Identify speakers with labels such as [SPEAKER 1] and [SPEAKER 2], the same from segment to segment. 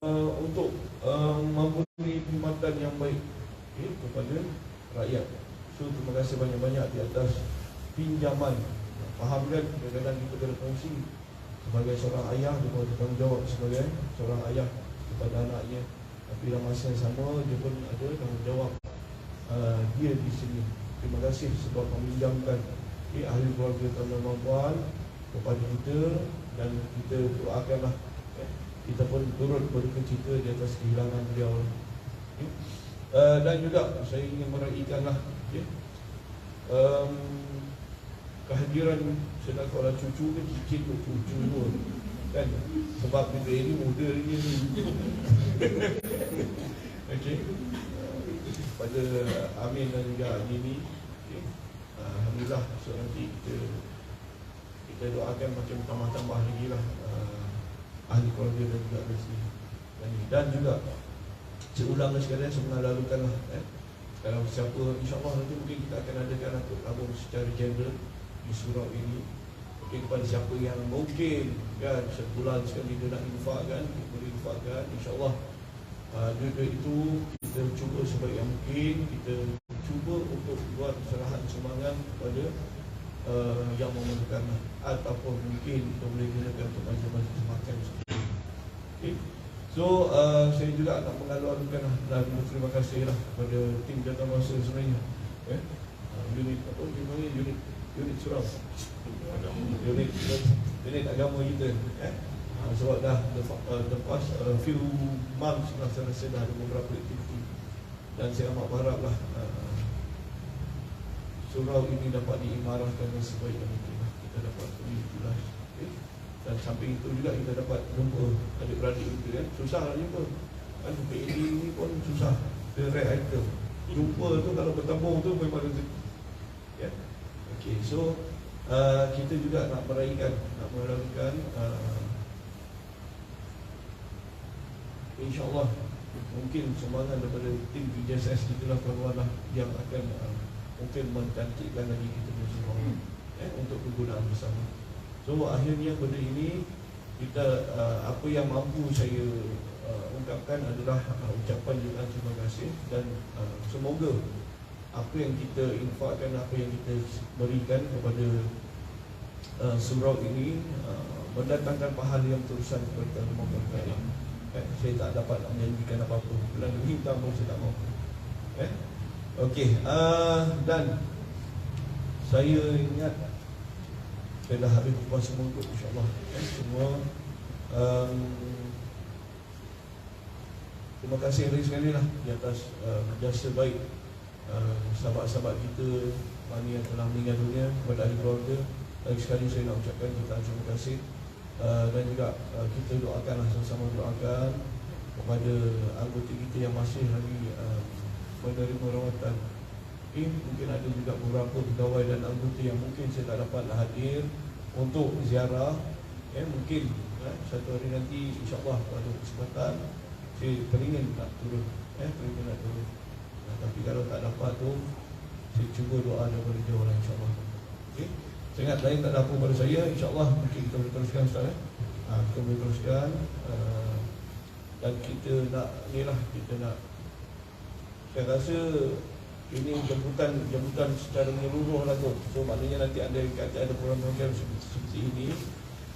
[SPEAKER 1] untuk memberi perkhidmatan yang baik kepada rakyat. So terima kasih banyak-banyak di atas pinjaman. Faham kan, kadang-kadang kita kena kongsi sebagai seorang ayah, dia mahu bertanggungjawab sebagai seorang ayah kepada anaknya. Tapi dalam masa yang sama, dia pun ada tanggungjawab dia di sini. Terima kasih sebab meminjamkan ahli keluarga tuan-tuan puan kepada kita, dan kita doakanlah kita pun turut berduka cita di atas kehilangan beliau. Dan juga saya ingin meraihkanlah kehadiran sedangkan cucu kan cicit cucu pun kan, sebab kita ini muda lagi ni. Okey, pada Amin dan juga Nini, alhamdulillah. So nanti kita doakan macam tambah-tambah lagi lah ahli keluarga dan juga rezeki. Dan juga saya ulang sekalian, saya mengalukan lah kalau siapa, insyaAllah nanti mungkin kita akan adakan untuk tabung secara general di surau ini. Mungkin kepada siapa yang mungkin kan sebulan sekali dia nak infakkan, boleh infakkan. InsyaAllah duit-duit itu kita cuba sebaik yang mungkin, kita cuba untuk buat serahan sumbangan kepada yang memerlukan, ataupun mungkin kita boleh gunakan untuk majlis-majlis makan. Okay. So saya juga nak mengalu-alukan dan berterima kasih lah kepada tim jawatankuasa sebenarnya, unit apa unit surau, unit agama kita, sebab dah lepas few months lah, saya rasa dah ada beberapa aktiviti, dan saya amat berharap lah surau ini dapat diimarahkan dengan sebaik yang mungkin. Kita dapat tulis, dan samping itu juga kita dapat jumpa adik-beradik kita kan. Susah nak jumpa kan, PAD ni pun susah, the rare item. Jumpa tu kalau bertambung tu memang rezeki ya. Okay, so kita juga nak meraihkan, InsyaAllah mungkin sumbangan daripada tim PJSS kita lah, tuan-tuan lah, yang akan mungkin mencantikkan lagi kita punya sumbangan untuk kegunaan bersama. So akhirnya benda ini kita apa yang mampu saya ungkapkan adalah ucapan juga terima kasih, dan semoga apa yang kita infakkan, apa yang kita berikan kepada surau ini mendatangkan pahala yang terusan kepada masyarakat. Saya tak dapat menjanjikan apa-apa, bulan ini tambah saya tak mahu. Okey, dan saya ingat saya dah habis berpuasa mulut, insyaAllah semua. Terima kasih lagi sekali lah di atas jasa baik sahabat-sahabat kita mana yang telah meninggal dunia, kepada ahli keluarga. Lagi sekali saya nak ucapkan kita terima kasih, dan juga kita doakanlah, sama-sama doakan kepada anggota kita yang masih lagi menerima rawatan. Mungkin ada juga beberapa pegawai dan anggota yang mungkin saya tak dapat hadir untuk ziarah. Mungkin satu hari nanti insyaAllah pada kesempatan saya teringin nak turun, tapi kalau tak dapat tu saya cuba doa daripada jauh lah, insyaAllah. Okay. Saya ingat lain tak ada apa pada saya, insyaAllah mungkin kita boleh teruskan Ustaz. Kita boleh teruskan, dan kita nak ni lah, kita nak, saya rasa ini jemputan secara menyeluruh lah tu. So maknanya nanti ada program-program seperti ini,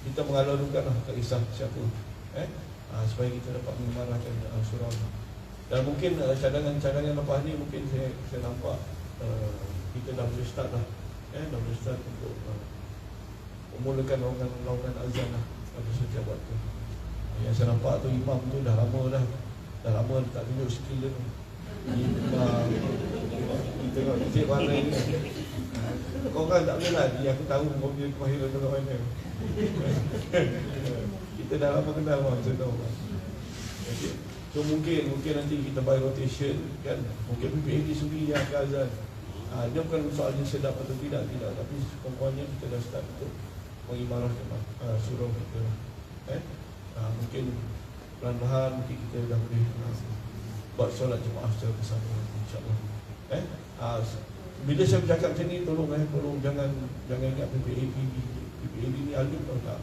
[SPEAKER 1] kita mengalu-alukan lah, tak kisah siapa, supaya kita dapat mengemarahkan surau. Dan mungkin cadangan lepas ni mungkin saya nampak kita dah boleh start lah, dah boleh start untuk memulakan laungan azan lah pada setiap waktu. Yang saya nampak tu imam tu dah lama tak tunjuk skill dia tu. Kita tengok cik warna ni, korang tak boleh lah, aku tahu kau punya kemahiran tu kat mana. Kita dah lama kenal lah, saya tahu. Okay. So mungkin nanti kita by rotation kan, mungkin PPAD sendiri yang akan azan. Dia bukan soalnya sedap atau tidak, tapi sekurang-kurangnya kita dah start untuk mengimarahkan surau kita. Mungkin perlahan-lahan mungkin kita dah boleh buat solat jemaah secara bersama, insyaAllah. Bila saya bercakap macam ni, tolong jangan ingat PPAD ni alif atau tak.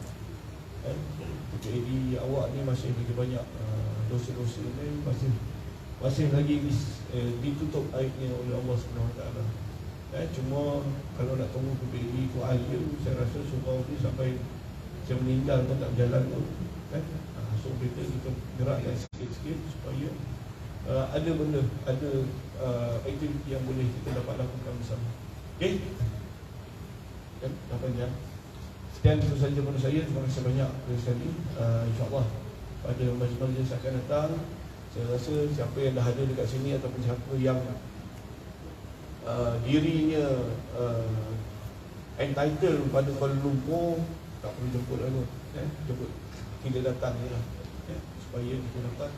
[SPEAKER 1] PPAD awak ni masih lagi banyak dosa-dosa ini masih lagi ditutup aibnya oleh Allah SWT. Cuma kalau nak tunggu kebiri ku alim, saya rasa surau ni sampai saya meninggal pun tak berjalan tu kan. So kita gerakkan sikit-sikit supaya ada benda, ada aktiviti yang boleh kita dapat lakukan bersama. Okey? Kan, dah panjang. Sekian itu saja pada saya. Terima kasih banyak sekali. InsyaAllah pada majlis akan datang, saya rasa siapa yang dah ada dekat sini ataupun siapa yang dirinya entitled pada Kuala Lumpur, tak perlu jemput lagi, jemput kita datang je lah, supaya kita dapat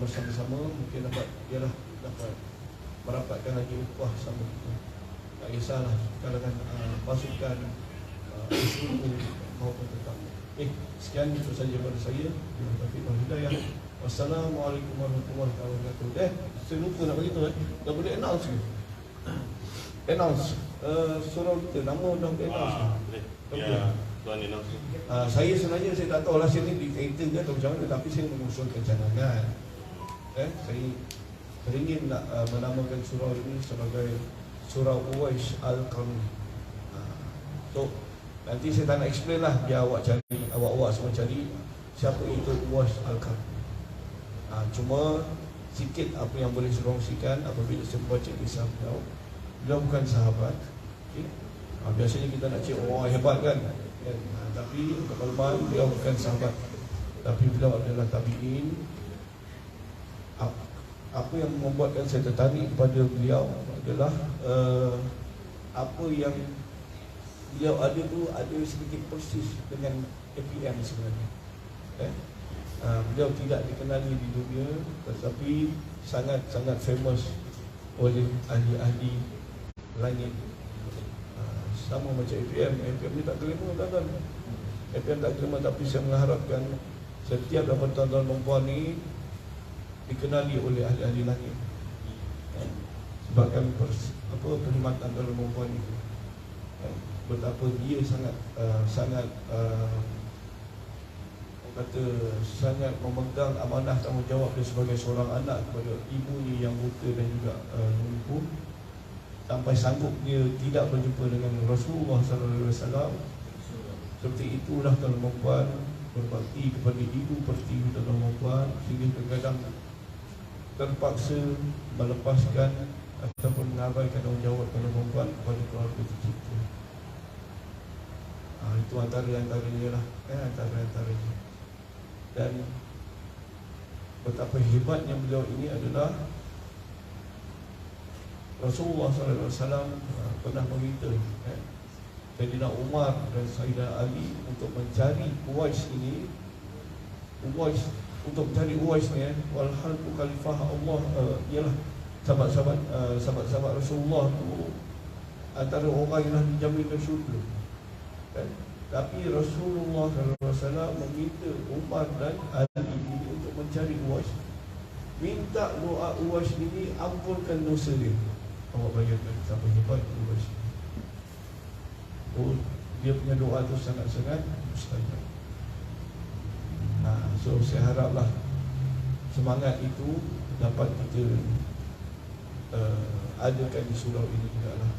[SPEAKER 1] bersama-sama mungkin dapat merapatkan lagi upah sama kita. Tak kisahlah kalangan pasukan suku maupun tetamu. Sekian itu saja pada saya. Terima kasih wal hidayah. Wassalamualaikum warahmatullahi wabarakatuh. Saya lupa nak beritahu dah boleh announce ke? Announce surau kita, nama dah boleh announce ke?
[SPEAKER 2] Boleh.
[SPEAKER 1] Okay.
[SPEAKER 2] Ya, tuan announce.
[SPEAKER 1] Saya sebenarnya saya tak tahu lah sini dikaitan ke atau macam mana, tapi saya mengusulkan cadangan. Saya ingin nak menamakan surau ini sebagai Surau Uwais Al-Qarni. So nanti saya tak nak explain lah, biar awak semua cari siapa itu Uwais Al-Qarni. Cuma sikit apa yang boleh saya kongsikan apabila saya baca kisah beliau bukan sahabat. Okay? Biasanya kita nak cakap hebat kan? Tapi untuk makluman, beliau bukan sahabat, tapi beliau adalah tabi'in. Apa yang membuatkan saya tertarik kepada beliau adalah apa yang beliau ada tu ada sedikit persis dengan APM sebenarnya. Beliau tidak dikenali di dunia, tetapi sangat-sangat famous oleh ahli-ahli langit. Sama macam APM ni tak terima tuan-tuan. APM tak terima, tapi saya mengharapkan setiap dapat tuan-tuan perempuan ni dikenali oleh ahli-ahli langit. Sebabkan perkhidmatan tuan-tuan perempuan itu, betapa dia sangat sangat memegang amanah tanggungjawab dia sebagai seorang anak kepada ibunya yang buta dan juga lumpuh, sampai sanggup dia tidak berjumpa dengan Rasulullah SAW. Seperti itulah tuan perempuan berbakti kepada ibu pertiwi tuan perempuan, sehingga kadang-kadang terpaksa melepaskan ataupun mengabaikan tanggungjawab tuan perempuan kepada keluarga tercipta. Itu antara-antaranya lah, antara-antaranya. Dan betapa hebatnya beliau ini adalah Rasulullah SAW pernah meminta Sayyidina Umar dan Sayyidina Ali untuk mencari Uwais ini, untuk mencari Uwais ni, walhal tu khalifah Allah, ialah sahabat-sahabat Rasulullah tu antara orang yang dijamin ke syurga. Tapi Rasulullah SAW meminta Umar dan Ali ini untuk mencari Uwais, minta doa Uwais ini ampunkan dosa dia. Awak bayangkan sampai hebat Uwais. Dia punya doa tu sangat-sangat mustajab. So saya haraplah semangat itu dapat kita adakan di surau ini juga lah,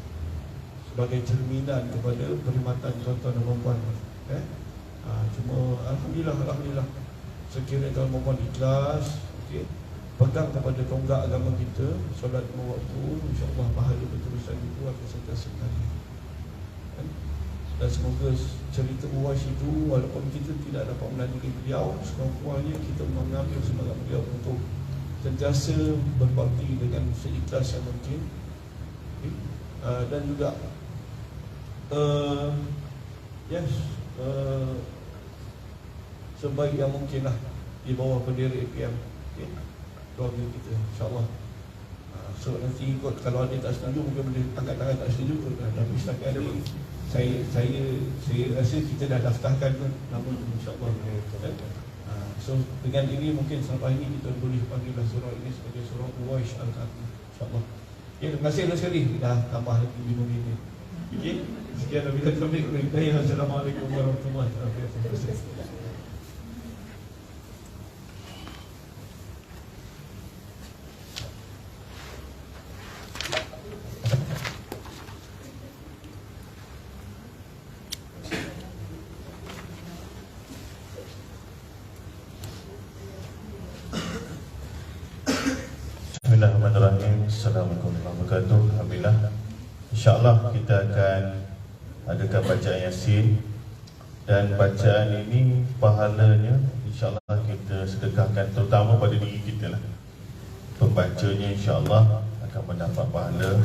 [SPEAKER 1] sebagai cerminan kepada perkhidmatan tuan-tuan dan puan-puan. Cuma Alhamdulillah sekiranya tuan perempuan ikhlas, pegang kepada tonggak agama kita, solat 5 waktu, insyaAllah pahala berterusan itu akan sentiasa mengalir. Dan semoga cerita Uwais itu, walaupun kita tidak dapat menandingi beliau, sekurang-kurangnya kita mengambil semangat beliau untuk sentiasa berbakti dengan seikhlas yang mungkin. Dan juga sebaik yang mungkin lah di bawah bendera APM, keluarga kita, insyaAllah. So nanti ikut, kalau ada tak setuju mungkin boleh angkat tangan tak setuju. Tapi setakat ini saya rasa kita dah daftarkan nama insyaAllah. So dengan ini mungkin selepas ini kita boleh panggillah surau ini sebagai surau Uwais Al-Qarni, insyaAllah. Terima kasih sekali. Dah tambah lagi 5 minit. Sekian wabillahi taufiq wal hidayah. Assalamualaikum warahmatullahi wabarakatuh.
[SPEAKER 2] Bismillahirrahmanirrahim. Assalamualaikum warahmatullahi wabarakatuh. Alhamdulillah. InsyaAllah kita akan adakan bacaan Yasin. Dan bacaan ini pahalanya InsyaAllah kita sedekahkan terutama pada diri kita lah. Pembacanya InsyaAllah akan mendapat pahala.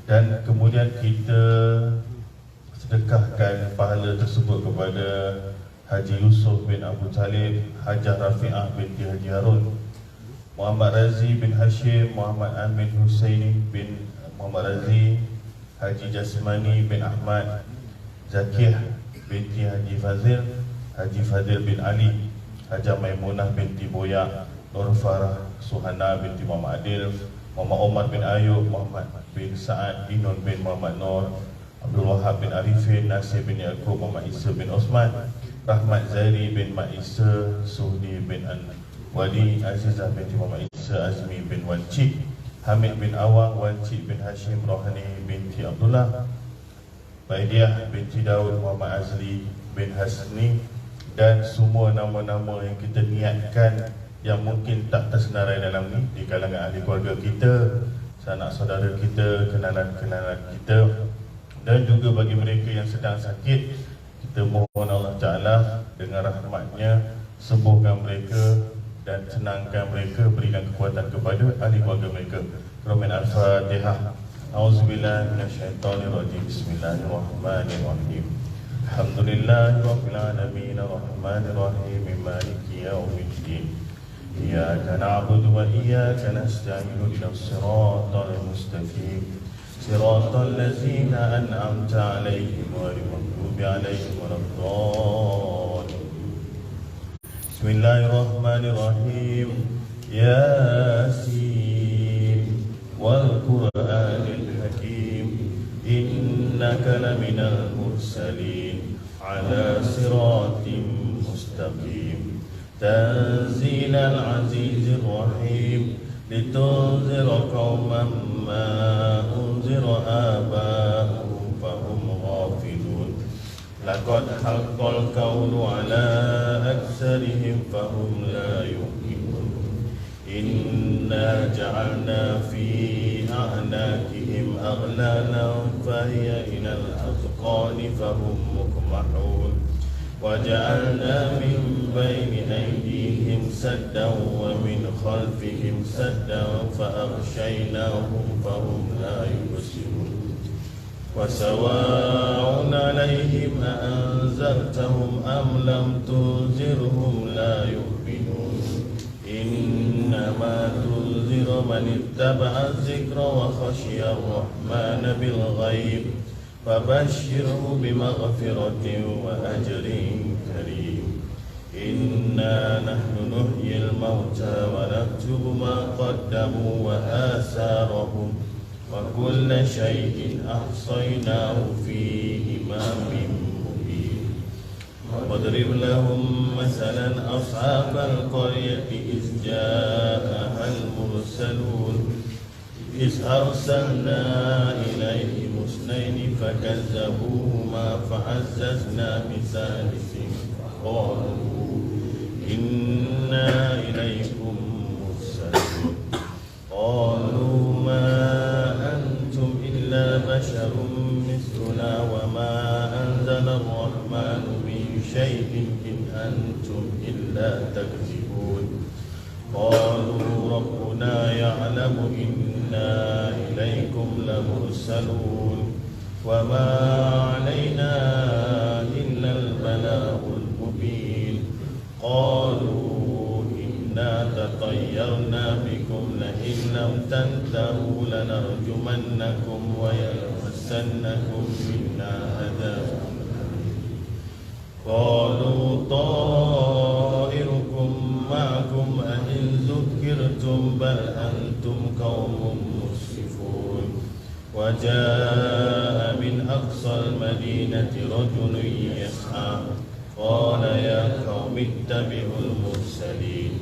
[SPEAKER 2] Dan kemudian kita sedekahkan pahala tersebut kepada Haji Yusuf bin Abu Talib, Hajah Rafi'ah binti Haji Harun, Muhammad Razi bin Hashim, Muhammad Amin Husaini bin Muhammad Razi, Haji Jasmani bin Ahmad, Zakiyah binti Haji Fazil, Haji Fadil bin Ali, Hajah Maimunah binti Boyak, Nur Farah Suhana binti Muhammad Adil, Muhammad Omar bin Ayub, Muhammad bin Sa'ad, Inun bin Muhammad Nur, Abdul Wahab bin Arifin, Nasir bin Yaakob, Muhammad Isa bin Osman, Rahmat Zairi bin Mak Isa, Suhdi bin Wali, Azizah binti Muhammad Isa, Azmi bin Wancik, Hamid bin Awang, Wancik bin Hashim, Rohani binti Abdullah, Baidiah binti Daud, Muhammad Azli bin Hasni, dan semua nama-nama yang kita niatkan yang mungkin tak tersenarai dalam ni di kalangan ahli keluarga kita, sanak saudara kita, kenalan-kenalan kita, dan juga bagi mereka yang sedang sakit, kita mohon Allah Ta'ala dengan rahmatnya sembuhkan mereka dan senangkan mereka, berikan kekuatan kepada ahli keluarga mereka. Amin. Al-Fatihah. A'udzubillahi minasyaitonirrajim. Bismillahirrahmanirrahim. Alhamdulillahirabbil alamin arrahmanirrahim maliki yaumiddin. Iyyaka na'budu wa iyyaka nasta'in ihdinas siratal mustaqim. Siratal ladzina an'amta 'alaihim ghairil maghdubi 'alaihim waladdallin. Bismillahirrahmanirrahim. Yasin wal Qur'anil Hakim. Innaka laminal mursalin 'ala siratim mustaqim. Tanzilal azizir rahim. Litunzira qauman ma unzira aba'uhum fahum ghafilun. Laqad haqqal qawlu ala aksarihim fahum la yuqinun. Inna ja'alna fi a'naqihim aghlalan fahiya ilal azqani fahum muqmahun. وجعلنا من بين أيديهم سدا ومن خلفهم سدا فأغشيناهم فهم لا يبصرون. وسواء عليهم أأنذرتهم أم لم تنذرهم لا يؤمنون. إنما تنذر من اتبع الذكر وخشي الرحمن بالغيب فبشره بمغفرة وأجر كريم. إنا نحن نحيي الموتى ونكتب ما قدموا وآثارهم وكل شيء أحصيناه في إمام مبين. واضرب لهم مثلا أصحاب القرية إذ جاءها المرسلون إذ أرسلنا إليهم اثنين فكذبوهما فعززنا بثالث قالوا إنا إليكم مرسلون. قالوا ما أنتم إلا بشر مثلنا وما أنزل الرحمن من شيء إن أنتم إلا تكذبون. قالوا ربنا يعلم إنا إليكم لمرسلون وما علينا إلا البلاغ المبين. قالوا إنا تطيرنا بكم لئن لم تنتهوا لنرجمنكم ويمسنكم منا عذاب. قالوا طائركم معكم أئن ذكرتم بل أنتم قوم مسرفون. وجاء من أقصى المدينة رجل يسعى قال يا قوم اتبعوا المرسلين.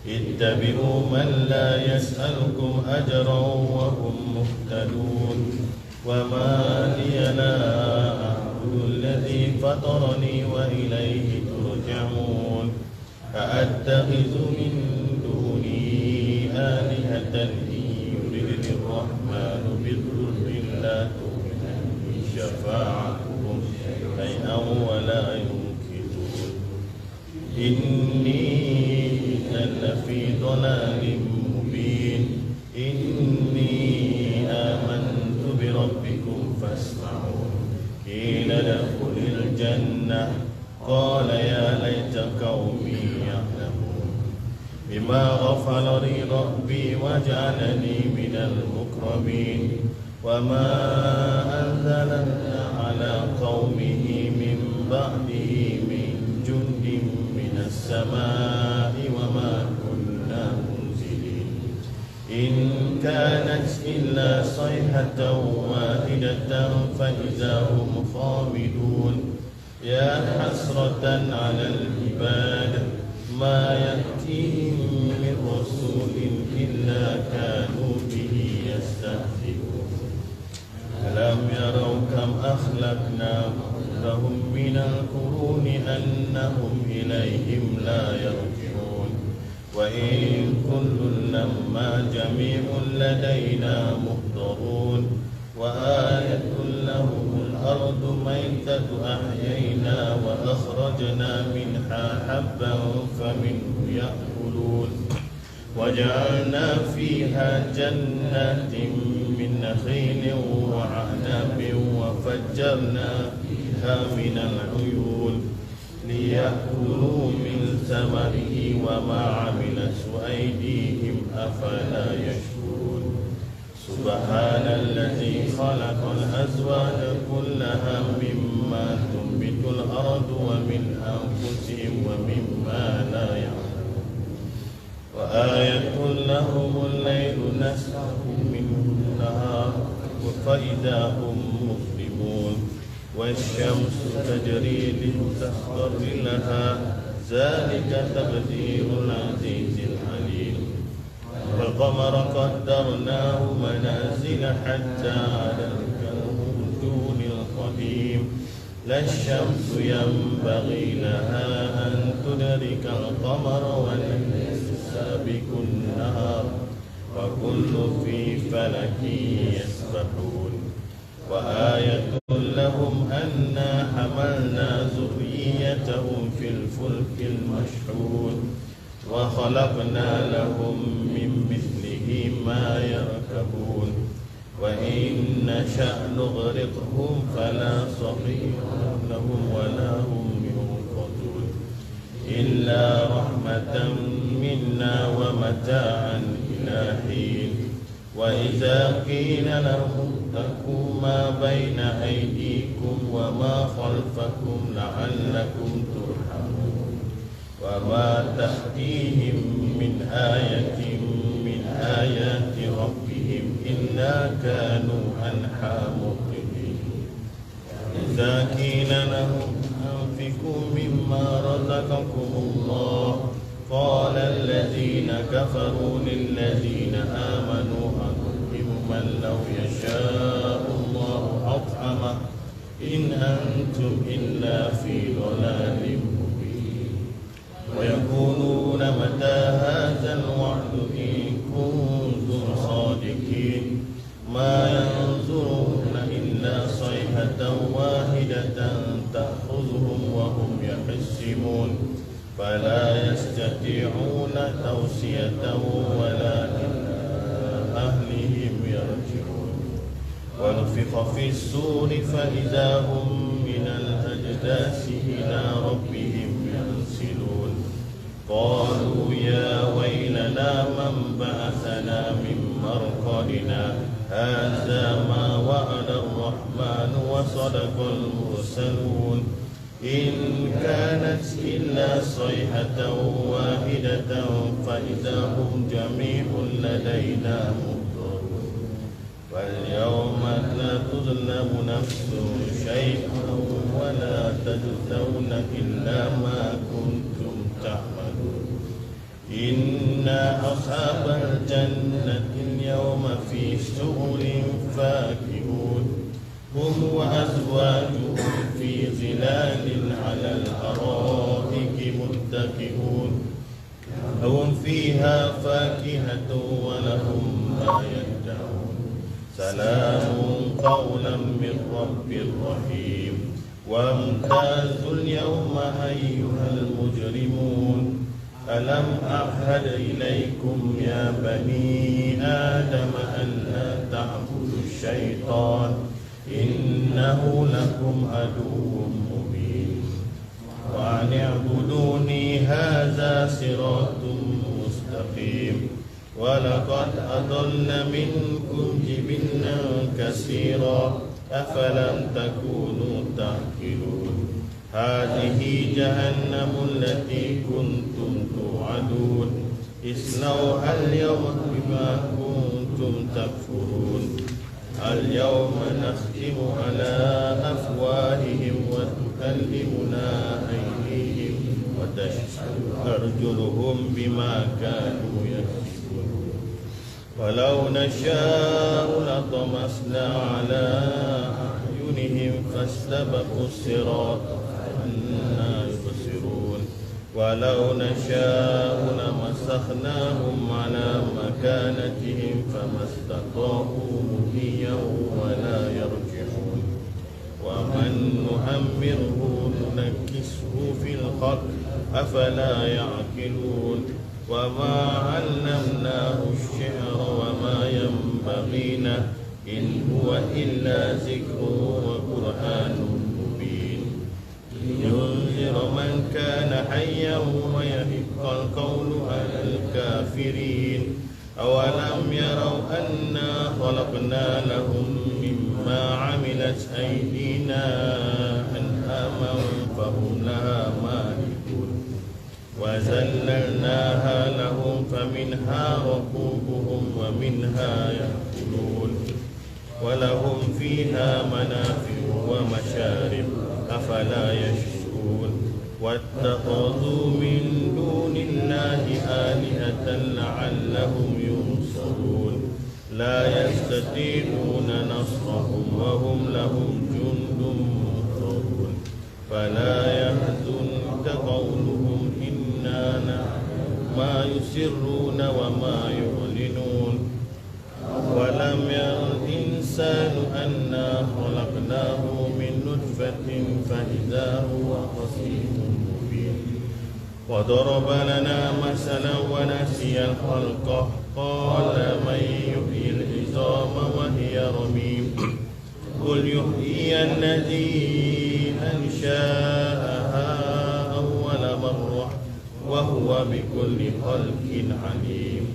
[SPEAKER 2] اتبعوا من لا يسألكم أجرا وهم مهتدون. وما لي لا أعبد الذي فطرني وإليه ترجعون. أأتخذ من دون دوني آلهة إن يردني الرحمن بضر لا تغني شفاعتهم شيئا ولا ينقذون إني إذا لفي ضلال مبين إني آمنت بربكم فاسمعون قيل ادخل الجنة قال يا ليت قومي يعلمون بما غفر لي ربي وجعلني من المكرمين وما أنزلنا على قومه من بعده من جند من السماء وما كنا منزلين إن كانت إلا صيحة واحدة فإذا هم خامدون يا حسرة على العباد ما يأتيهم من رسول إلا كانوا به يستهزئون ألم يروا كم أخلقنا لهم من القرون أنهم إليهم لا يرجعون وإن كل لما جميع لدينا محضرون وآية لهم الأرض ميتة أحيينا وأخرجنا منها حبا فمنه يأكلون وجعلنا فيها جنات من نخيل وعنب وفجرنا فيها من العيون ليأكلوا من ثمره وما عملت أيديهم أفلا يشكرون سبحان الذي خلق الأزواج كلها مما تنبت الأرض ومن أنفسهم ومما لا يعلمون وآية لهم الليل نسلخ منه النهار فإذا هم مظلمون والشمس تجري لتستقر لها ذلك تقدير العزيز العليم والقمر قدرناه منازل حتى عاد كالعرجون القديم لا الشمس ينبغي لها أن تدرك القمر والليل سابق النهار وكل في فلك يسبحون وآية لهم أنا حملنا ذريتهم في الفلك المشحون وخلقنا لهم من مثله ما يركبون وإن نشأ نغرقهم فلا صغير لهم ولا هم ينقذون إلا رحمة منا ومتاعا إلى حين وإذا قيل لهم اتقوا ما بين أيديكم وما خلفكم لعلكم ترحمون وما تأتيهم من آية من آيات ربهم إلا كانوا عنها مؤمنين إذا قيل لهم أنفقوا مما رزقكم الله قال الذين كفروا للذين آمنوا أنطعم من لو يشاء الله أطعمه إن أنتم إلا في ضلال مبين ويقولون متى هذا الوعد إن كنتم صادقين ما ينظرون إلا صيحة واحدة تأخذهم وهم يحسمون فلا يستطيعون توصية ولا إلى أهلهم يرجعون ونفخ في الصور فإذا هم من الأجداث إلى ربهم ينسلون قالوا يا ويلنا من بعثنا من مرقدنا هذا ما وعد الرحمن وصدق المرسلون إن كانت إلا صيحة واحدة فإذا هم جميع لدينا محضرون واليوم لا تظلم نفس شيئا ولا تجزون إلا ما كنتم تعملون إنا أصحاب الجنة اليوم في شغل فاكهون هم وأزواجهم في ظلال على الأرائك متكئون لهم فيها فاكهة ولهم ما يدعون سلام قولا من رب رحيم وامتازوا اليوم أيها المجرمون ألم أعهد إليكم يا بني آدم ألا تعبدوا الشيطان إنه لكم عدو مبين وأن اعبدوني هذا صراط مستقيم ولقد أضل منكم جبلا كثيرا أفلم تكونوا تعقلون هذه جهنم التي كنتم توعدون اصلوها اليوم بما كنتم تكفرون اليوم نختم على أفواههم وتكلمنا أيديهم وتشهد أرجلهم بما كانوا يكسبون ولو نشاء لطمسنا على أعينهم فاستبقوا الصراط فأنى يبصرون ولو نشاء لمسخناهم على مكانتهم فما استطاعوا مضيا ولا يرجعون ومن نعمره ننكسه في الخلق أفلا يعقلون وما علمناه الشعر وما ينبغي له إن هو إلا ذكر وقرآن مبين لينذر من كان حيا ويحق القول على الكافرين أولم يروا أنا خلقنا لهم مما عملت أيدينا أنعاما فهم لها مالكون وذللناها لهم فمنها ركوبهم ومنها يأكلون ولهم فيها منافع ومشارب أفلا يشكرون واتخذوا من دون الله آلهة لعلهم ينصرون لا يستطيعون نصرهم وهم لهم جند منصرون فلا يحزنك قولهم إنا نعلم ما يسرون وما يعلنون ولم ير الإنسان أنا خلقناه من نطفة فإذا هو خصيم مبين وضرب لنا مثلا ونسي الخلق قال من يحيي العظام وهي رميم قل يحيي الذي أنشأها أول مرة وهو بكل خلق عليم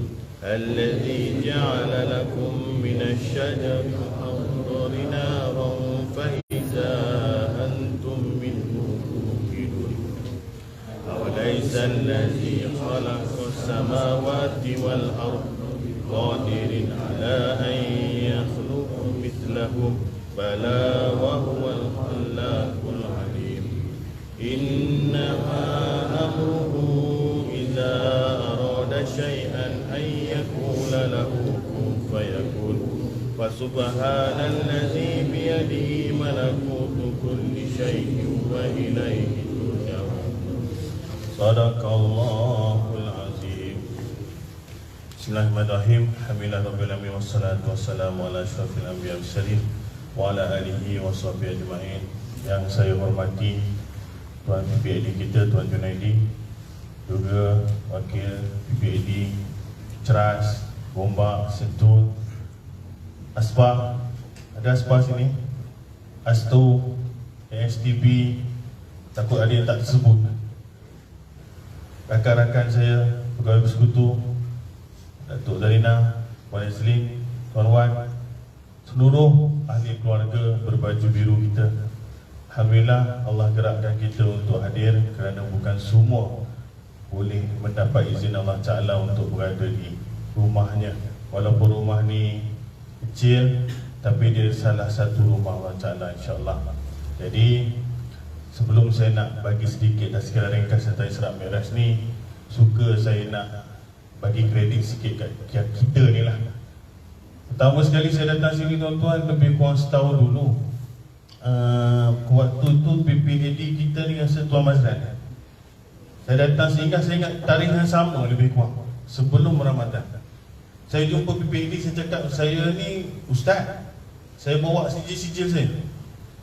[SPEAKER 2] الذي جعل لكم من الشجر الأخضر نارا فإذا أنتم منه توقدون أوليس الذي خلق السماوات والأرض قادر على أن يخلق مثلهم بلى وهو الخلاق العليم إنما أمره إذا أراد شيئا أن يقول له كن فيكون فسبحان الذي بيده ملكوت كل شيء وإليه ترجعون صدق الله العظيم. Bismillahirrahmanirrahim. Alhamdulillah rabbil alamin wassalatu wassalamu ala asyrafil anbiya'i wal mursalin wa ala alihi washabbihi ajma'in. Yang saya hormati Tuan PPAD kita, Tuan Junaidi, juga Wakil PPAD Ceras, Gombak, Sentul, Aspa, ada Aspa sini, Astu, ASTB, takut ada yang tak tersebut. Rakan-rakan saya, pegawai bersekutu, Datuk Zarina, Puan Eslin, Tuan Wan, seluruh ahli keluarga berbaju biru kita. Alhamdulillah Allah gerakkan kita untuk hadir kerana bukan semua boleh mendapat izin Allah Ta'ala untuk berada di rumahnya. Walaupun rumah ni kecil, tapi dia salah satu rumah Allah Ta'ala, insyaAllah. Jadi sebelum saya nak bagi sedikit dan sekian ringkas tentang Isra Mi'raj ni, suka saya nak bagi kredit sikit kat kita ni lah. Pertama sekali saya datang sini tuan-tuan, lebih kurang setahun dulu. Waktu tu PPAD kita ni rasa Tuan Mazlan. Saya datang sehingga saya ingat tarikh yang sama lebih kurang sebelum Ramadan. Saya jumpa PPD, saya cakap, saya ni ustaz, saya bawa sijil-sijil saya,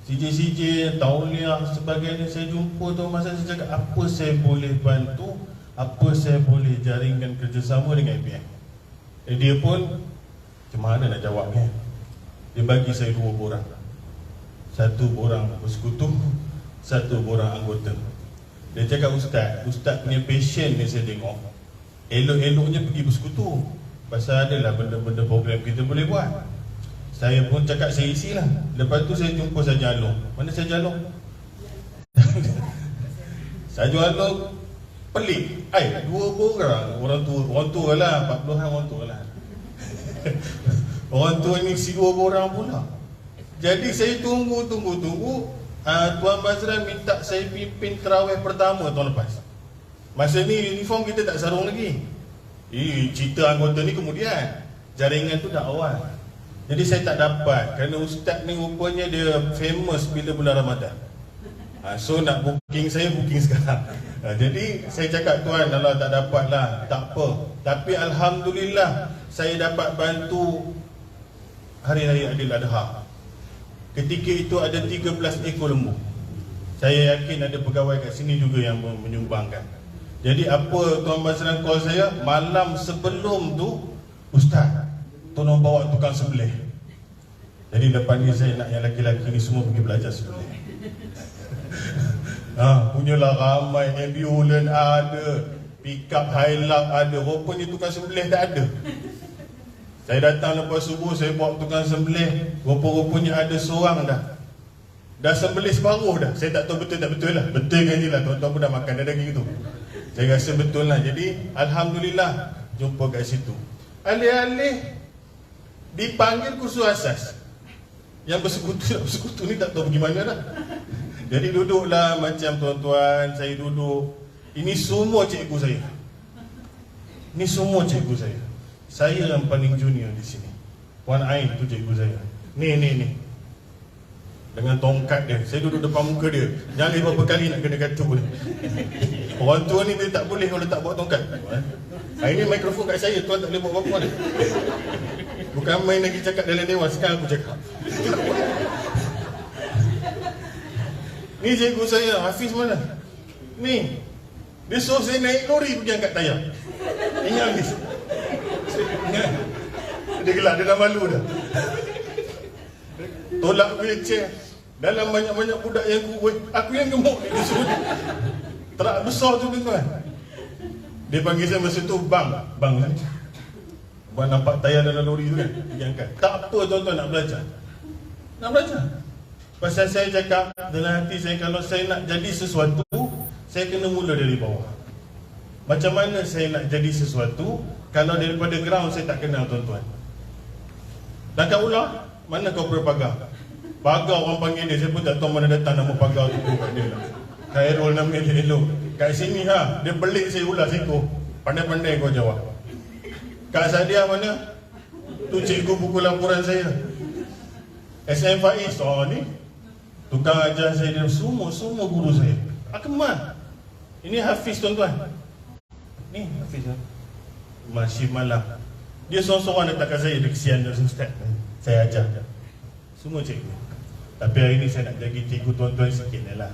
[SPEAKER 2] sijil-sijil, tauliah sebagainya. Saya jumpa tu masa saya cakap, apa saya boleh bantu, apa saya boleh jaringkan kerjasama dengan IPM. Dia pun macam mana nak jawabnya. Dia bagi saya 2 borang, 1 borang bersekutu, 1 borang anggota. Dia cakap, ustaz punya passion ni saya tengok, elok-eloknya pergi bersekutu, pasal adalah benda-benda program kita boleh buat. Saya pun cakap saya isilah. Lepas tu saya jumpa Saja Along. Mana Saja Along? Saja Along pelik. 2 borang, orang tua lah, 40-an orang tua lah. Orang tua ni si 2 borang pula. Jadi saya tunggu. Tuan Bazran minta saya pimpin terawih pertama tahun lepas. Masa ni uniform kita tak sarung lagi. Cerita anggota ni kemudian, jaringan tu dah awal. Jadi saya tak dapat, kerana ustaz ni rupanya dia famous bila bulan Ramadan. So nak booking saya, booking sekarang. Jadi saya cakap, tuan kalau tak dapat lah, tak apa. Tapi Alhamdulillah saya dapat bantu Hari-Raya Adil Adha. Ketika itu ada 13 ekor lembu. Saya yakin ada pegawai kat sini juga yang menyumbangkan. Jadi apa Tuan Bazran call saya, malam sebelum tu, ustaz, tolong bawa tukang sembelih. Jadi lepas ni saya nak yang lelaki-lelaki ni semua pergi belajar sembelih. Punyalah ramai, ambulans ada, pick up Hilux ada, rupanya tukang sembelih tak ada. Saya datang lepas subuh, saya bawa tukang sembelih, rupa-rupanya ada seorang dah sembelih separuh dah. Saya tak tahu betul tak betul lah. Betul kan je lah, tuan-tuan pun dah makan dah daging tu. Saya rasa betul lah. Jadi Alhamdulillah jumpa kat situ. Alih-alih dipanggil kursus asas, yang bersekutu ni tak tahu pergi mana dah. Jadi duduklah macam tuan-tuan, saya duduk. Ini semua cikgu saya. Ini semua cikgu saya. Saya yang paling junior di sini. Puan Ain tu cikgu saya. Ni dengan tongkat dia. Saya duduk depan muka dia. Jangan berapa kali nak kena kata pun. Orang tua ni dia tak boleh kalau tak bawa tongkat. Ini mikrofon kat saya, tuan tak boleh buat apa-apa. Bukan main lagi cakap dalam dewan, sekarang aku cakap. Ni cikgu saya, Hafiz mana? Ni dia suruh saya naik lori pergi angkat tayar. Ingat Hafiz? Dia gelak, dia dah malu dah. Tolak wheelchair. Dalam banyak-banyak budak yang kuat, aku yang gemuk ni. Dia suruh terak besar tu tuan. Dia panggil saya masa tu, Bang nampak tayar dalam lori tu kan, pergi angkat. Tak apa tuan-tuan, nak belajar. Pasal saya cakap dalam hati saya, kalau saya nak jadi sesuatu, saya kena mula dari bawah. Macam mana saya nak jadi sesuatu kalau daripada ground saya tak kenal tuan-tuan? Dan kat ulah, mana kau berpagar? Pagar orang panggil dia, saya pun tak tahu mana datang nama pagar tu kat dia lah. Khairul nama dia elok. Kat sini dia pelik saya ulah seko. Pandai-pandai kau jawab. Kak Sadia mana? Tu cikgu buku laporan saya. SM Faiz, ni tukang ajar saya, dia semua guru saya. Akmal. Ini Hafiz tuan-tuan. Ni Hafiz masih malam. Dia seorang-seorang datang kat saya, dia kesian dari ustaz. Saya ajar semua cikgu. Tapi hari ni saya nak jadi cikgu tuan-tuan sikit lah.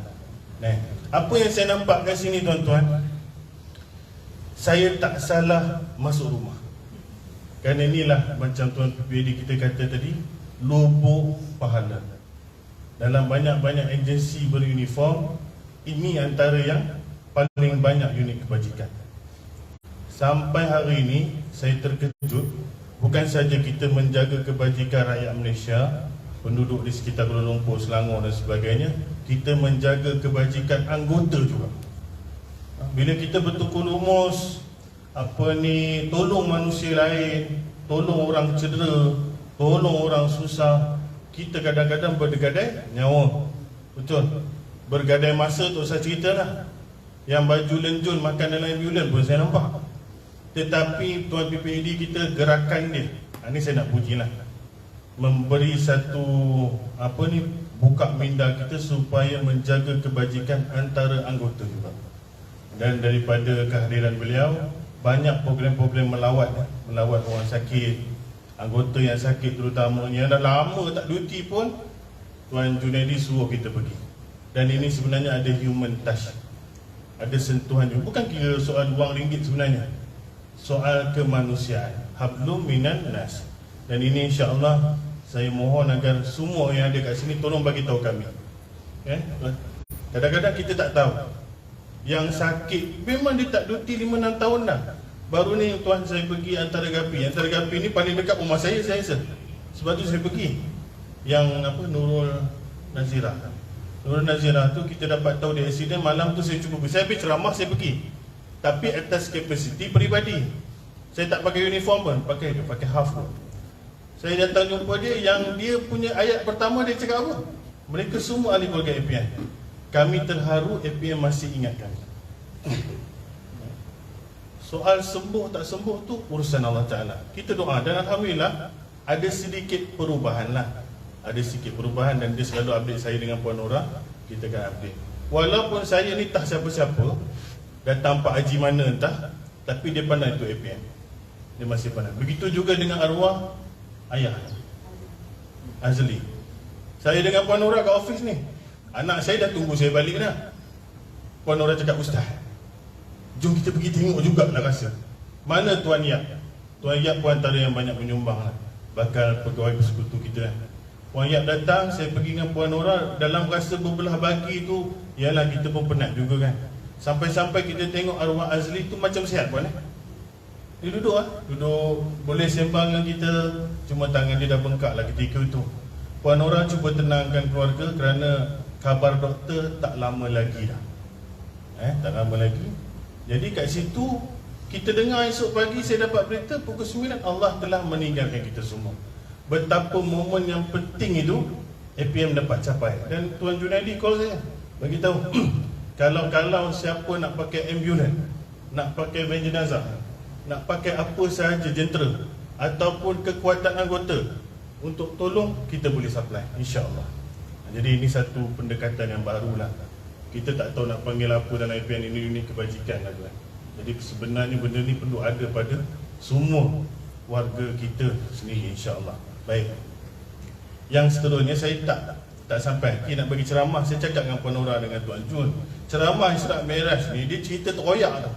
[SPEAKER 2] Apa yang saya nampak kat sini tuan-tuan, saya tak salah masuk rumah. Kerana inilah macam Tuan PPD kita kata tadi, lubuk pahala. Dalam banyak-banyak agensi beruniform, ini antara yang paling banyak unit kebajikan. Sampai hari ini saya terkejut, bukan saja kita menjaga kebajikan rakyat Malaysia, penduduk di sekitar Kuala Lumpur, Selangor dan sebagainya, kita menjaga kebajikan anggota juga. Bila kita bertukar lumus, tolong manusia lain, tolong orang cedera, tolong orang susah, kita kadang-kadang bergadai nyawa. Betul. Bergadai masa tu saya ceritalah. Yang baju lenjun makan dalam ambulans pun saya nampak. Tetapi Tuan PPD kita gerakan dia, ini saya nak puji lah, memberi satu buka minda kita supaya menjaga kebajikan antara anggota juga. Dan daripada kehadiran beliau, banyak program-program melawat orang sakit, anggota yang sakit terutamanya. Dah lama tak duty pun Tuan Junaidi suruh kita pergi. Dan ini sebenarnya ada human touch, ada sentuhan juga. Bukan kira soal wang ringgit sebenarnya, soal kemanusiaan. Hablum minan nas. Dan ini insya-Allah saya mohon agar semua yang ada kat sini tolong bagi tahu kami. Kadang-kadang kita tak tahu. Yang sakit memang dia tak duty 5-6 tahun dah. Baru ni tuan saya pergi Antaragapi. Antaragapi ni paling dekat rumah saya rasa. Sebab tu saya pergi. Yang apa, Nurul Nazirah. Nurul Nazirah tu kita dapat tahu dia accident. Malam tu saya cuba pergi. Saya habis ceramah, saya pergi. Tapi atas capacity peribadi. Saya tak pakai uniform pun, pakai half pun. Saya datang jumpa dia, yang dia punya ayat pertama dia cakap apa? Mereka semua ahli keluarga APN. Kami terharu APN masih ingat kami. Soal sembuh tak sembuh tu urusan Allah Ta'ala. Kita doa dan Alhamdulillah ada sedikit perubahan lah. Ada sedikit perubahan dan dia selalu update saya dengan Puan Nora. Kita akan update. Walaupun saya ni tak siapa-siapa, datang Pak Haji mana entah, tapi dia pandai tu APN. Dia masih pandai. Begitu juga dengan arwah ayah Azli. Saya dengan Puan Nora kat office ni, anak saya dah tunggu saya balik dah. Puan Nora cakap, Ustaz, jom kita pergi tengok jugalah rasa. Mana Tuan Yap? Tuan Yap pun antara yang banyak menyumbang lah, bakal pegawai persekutu kita. Puan Yap datang, saya pergi dengan Puan Nora. Dalam rasa berbelah bagi tu, yalah kita pun penat juga kan. Sampai-sampai kita tengok arwah Azli tu macam sihat Puan. Dia duduk duduk boleh sembang dengan kita. Cuma tangan dia dah bengkak lah ketika itu. Puan Nora cuba tenangkan keluarga kerana khabar doktor tak lama lagi dah. Tak lama lagi. Jadi kat situ kita dengar esok pagi saya dapat berita pukul 9 Allah telah meninggalkan kita semua. Betapa momen yang penting itu APM dapat capai. Dan Tuan Junaidi call saya bagi tahu kalau siapa nak pakai ambulans, nak pakai van jenazah, nak pakai apa sahaja jentera ataupun kekuatan anggota untuk tolong, kita boleh supply insya-Allah. Jadi ini satu pendekatan yang barulah. Kita tak tahu nak panggil apa dalam APN ini kebajikan lah tuan. Jadi sebenarnya benda ni perlu ada pada semua warga kita sendiri insya-Allah. Baik. Yang seterusnya saya tak sampai nak bagi ceramah. Saya cakap dengan Puan Nora dengan Tuan Jun, ceramah Isra' Mi'raj ni dia cerita teroyak tau.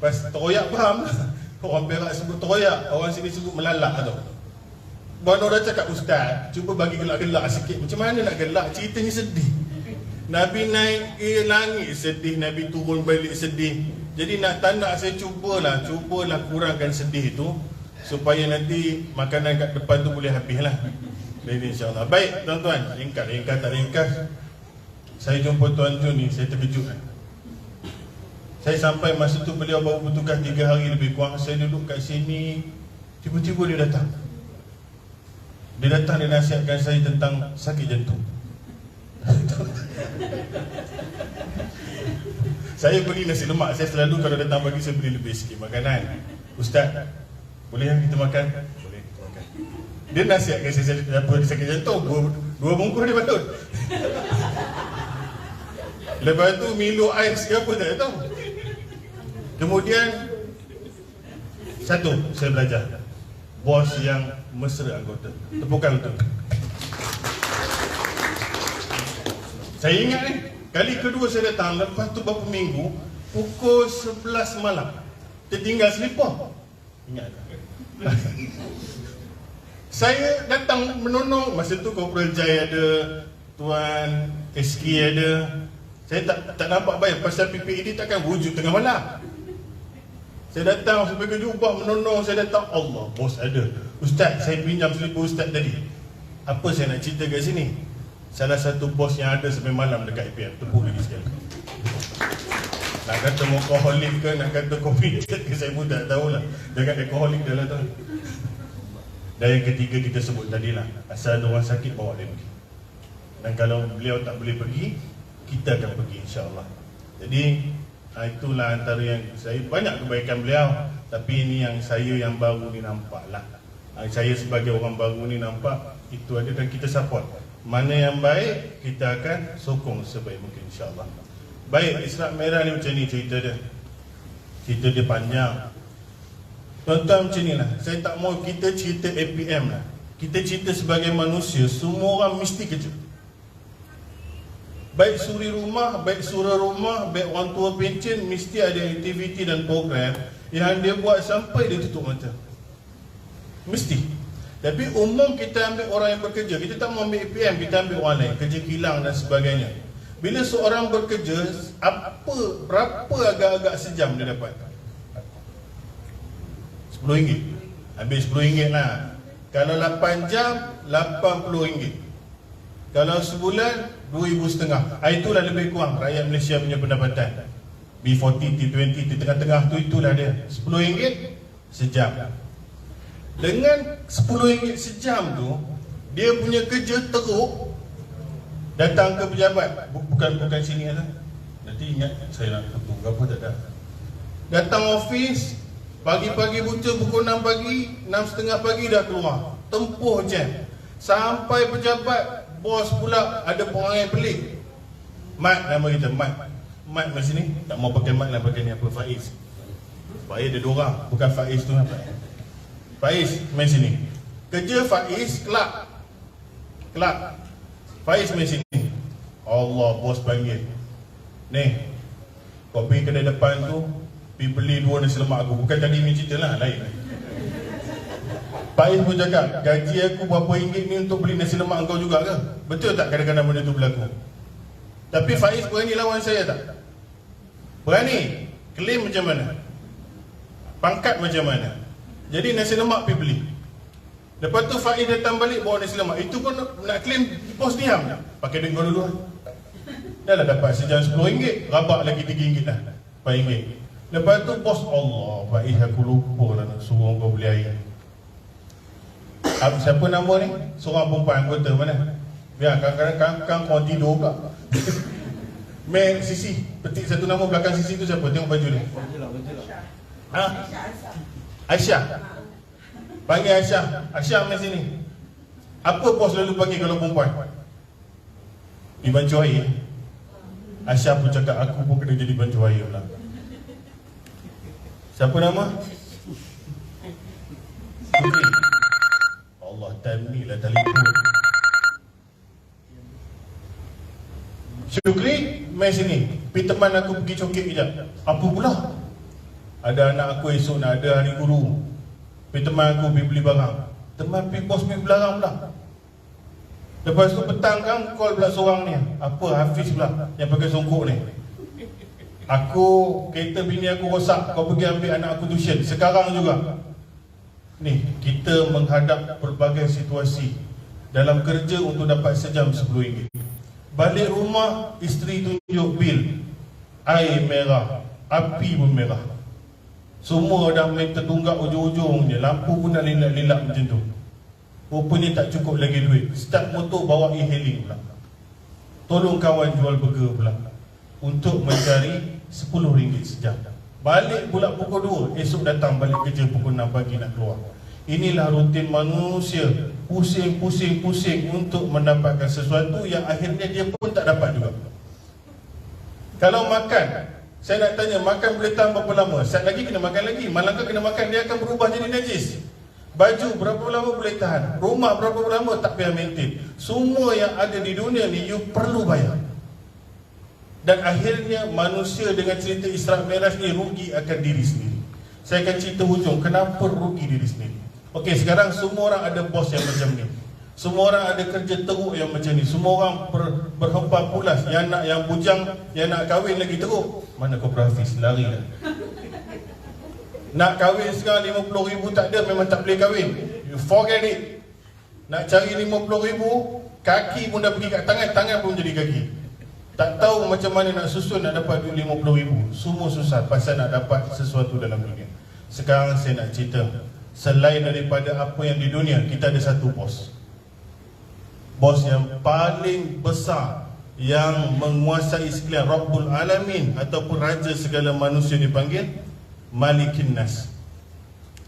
[SPEAKER 2] Pas teroyak faham lah. Orang Perak sebut teroyak, orang sini sebut melalak tau. Puan Nora cakap, Ustaz, cuba bagi gelak-gelak sikit. Macam mana nak gelak? Ceritanya sedih. Nabi naik langit sedih, Nabi turun balik sedih. Jadi nak tak nak saya cubalah kurangkan sedih tu, supaya nanti makanan kat depan tu boleh habis lah. Jadi insyaAllah. Baik tuan-tuan, ringkas tak ringkas, saya jumpa Tuan Jun ni, saya terkejut kan. Saya sampai masa tu beliau baru bertugas 3 hari lebih kurang. Saya duduk kat sini, tiba-tiba dia datang. Dia nasihatkan saya tentang sakit jantung. Saya beri nasi lemak. Saya selalu kalau datang pagi saya beri lebih sikit makanan. Ustaz, boleh kita makan? Boleh kita makan. Dia nasihatkan saya sakit jantung. Dua bungkus dia patut. Lepas tu Milo ais ke apa tak tahu. Kemudian satu saya belajar, bos yang mesra anggota. Tepukan untuk. Saya ingat ni, kali kedua saya datang, lepas tu beberapa minggu, pukul 11 malam, tertinggal selipar. Ingat tak? Saya datang menonong, masa tu Corporal Jai ada, Tuan SK ada. Saya tak nampak baik, pasal PPED takkan wujud tengah malam. Saya datang sebagai jubah menonong, saya datang, Allah, bos ada. Ustaz, saya pinjam selipar Ustaz tadi. Apa saya nak cerita kat sini? Salah satu bos yang ada sampai malam dekat APM. Tepuk lagi sekali. Nak kata alkoholik ke, nak kata kopi ke, saya pun tak tahulah. Jangan alkoholik dah lah tu. Dan yang ketiga kita sebut tadi lah, asal ada orang sakit, bawa dia pergi. Dan kalau beliau tak boleh pergi, kita akan pergi insya-Allah. Jadi itulah antara yang saya, banyak kebaikan beliau, tapi ini yang saya yang baru ni nampak lah. Saya sebagai orang baru ni nampak itu ada dan kita support. Mana yang baik kita akan sokong sebaik mungkin insya-Allah. Baik, Israk Merah ni macam ni cerita dia. Cerita dia panjang. Tuan-tuan macam ni lah, saya tak mau kita cerita APM lah. Kita cerita sebagai manusia, semua orang mesti kerja. Baik suri rumah, baik sura rumah, baik orang tua pencen, mesti ada aktiviti dan program yang dia buat sampai dia tutup mata. Mesti. Tapi umum kita ambil orang yang bekerja. Kita tak mau ambil APM, kita ambil orang lain, kerja kilang dan sebagainya. Bila seorang bekerja, berapa agak-agak sejam dia dapat? RM10. Habis RM10 lah. Kalau 8 jam, RM80. Kalau sebulan, RM2,500. Itulah lebih kurang rakyat Malaysia punya pendapatan. B40, T20, di tengah-tengah tu itulah dia. RM10 sejam. Dengan RM10 sejam tu, dia punya kerja teruk. Datang ke pejabat, bukan sini lah. Nanti ingat saya nak potong apa tak ada. Datang office, pagi-pagi buta pukul 6 pagi, 6.30 pagi dah keluar. Tempuh jam. Sampai pejabat, bos pula ada perangai pelik. Mat nama kita, Mat. Mat macam ni, tak mau pakai Mat lah, pakai ni apa, Faiz. Faiz ada 2 orang, bukan Faiz tu apa. Faiz main sini. Kerja Faiz, kelak. Faiz main sini. Allah, bos panggil. Ni, kau pergi kedai depan tu, pergi beli 2 nasi lemak aku. Bukan tadi ni cerita lah, lain. Faiz pun cakap, gaji aku berapa ringgit ni untuk beli nasi lemak kau juga ke? Betul tak kadang-kadang benda tu berlaku? Tapi Faiz berani lawan saya tak? Berani? Klaim macam mana? Pangkat macam mana? Jadi nasi lemak pergi beli. Lepas tu Faiz datang balik bawa nasi lemak. Itu pun nak claim, bos diam. Pakai duit kau dulu lah. Dah lah dapat sejam RM10, rabak lagi RM3 dah, RM4. Lepas tu bos, Allah, Faiz aku lupa lah nak suruh kau beli air. Siapa nama ni? Seorang perempuan anggota mana? Biar kadang-kadang kau tidur pula. Main Sisi, petik satu nama belakang Sisi tu siapa? Tengok baju dia. Ha? Aisyah. Panggil Aisyah. Aisyah main sini. Apa bos lalu panggil kalau perempuan? Dibancu air. Aisyah pun cakap aku pun kena jadi bancu air pula. Siapa nama? Syukri. Allah, time ni lah telefon. Syukri main sini. Pergi teman aku pergi cokek kejap. Apa pula? Ada anak aku esok nak ada hari guru. Pergi teman aku pergi beli barang. Teman pergi bos pergi barang pula. Lepas tu petang kan call pula seorang ni. Apa Hafiz pula yang pakai songkok ni. Aku, kereta bini aku rosak, kau pergi ambil anak aku tuition. Sekarang juga. Ni, kita menghadap pelbagai situasi dalam kerja untuk dapat sejam RM10. Balik rumah, isteri tunjuk bil. Air merah, api pun merah. Semua dah main tertunggak ujung-ujung je. Lampu pun dah lelak-lelak macam tu. Rupanya tak cukup lagi duit. Start motor bawa e-hailing pula. Tolong kawan jual burger pula. Untuk mencari RM10 sejam. Balik pula pukul 2. Esok datang balik kerja pukul 6 pagi nak keluar. Inilah rutin manusia. Pusing untuk mendapatkan sesuatu yang akhirnya dia pun tak dapat juga. Kalau makan, saya nak tanya, makan boleh tahan berapa lama? Saat lagi kena makan lagi. Malangkah kena makan, dia akan berubah jadi najis. Baju berapa lama boleh tahan? Rumah berapa lama tak payah maintain. Semua yang ada di dunia ni you perlu bayar. Dan akhirnya manusia dengan cerita Israk Merah ni rugi akan diri sendiri. Saya akan cerita hujung kenapa rugi diri sendiri. Okey, sekarang semua orang ada bos yang macam ni. Semua orang ada kerja teruk yang macam ni. Semua orang berhempah pulas. Yang nak, yang bujang, yang nak kahwin lagi teruk. Mana kau Hafiz, lari lah. Nak kahwin sekarang RM50,000 tak ada, memang tak boleh kahwin. You forget it. Nak cari RM50,000, kaki pun dah pergi kat tangan, tangan pun jadi kaki. Tak tahu macam mana nak susun nak dapat duit RM50,000. Semua susah pasal nak dapat sesuatu dalam dunia. Sekarang saya nak cerita, selain daripada apa yang di dunia, kita ada satu bos. Bos yang paling besar, yang menguasai sekalian, Rabbul Alamin, ataupun Raja segala manusia dipanggil Malikin Nas.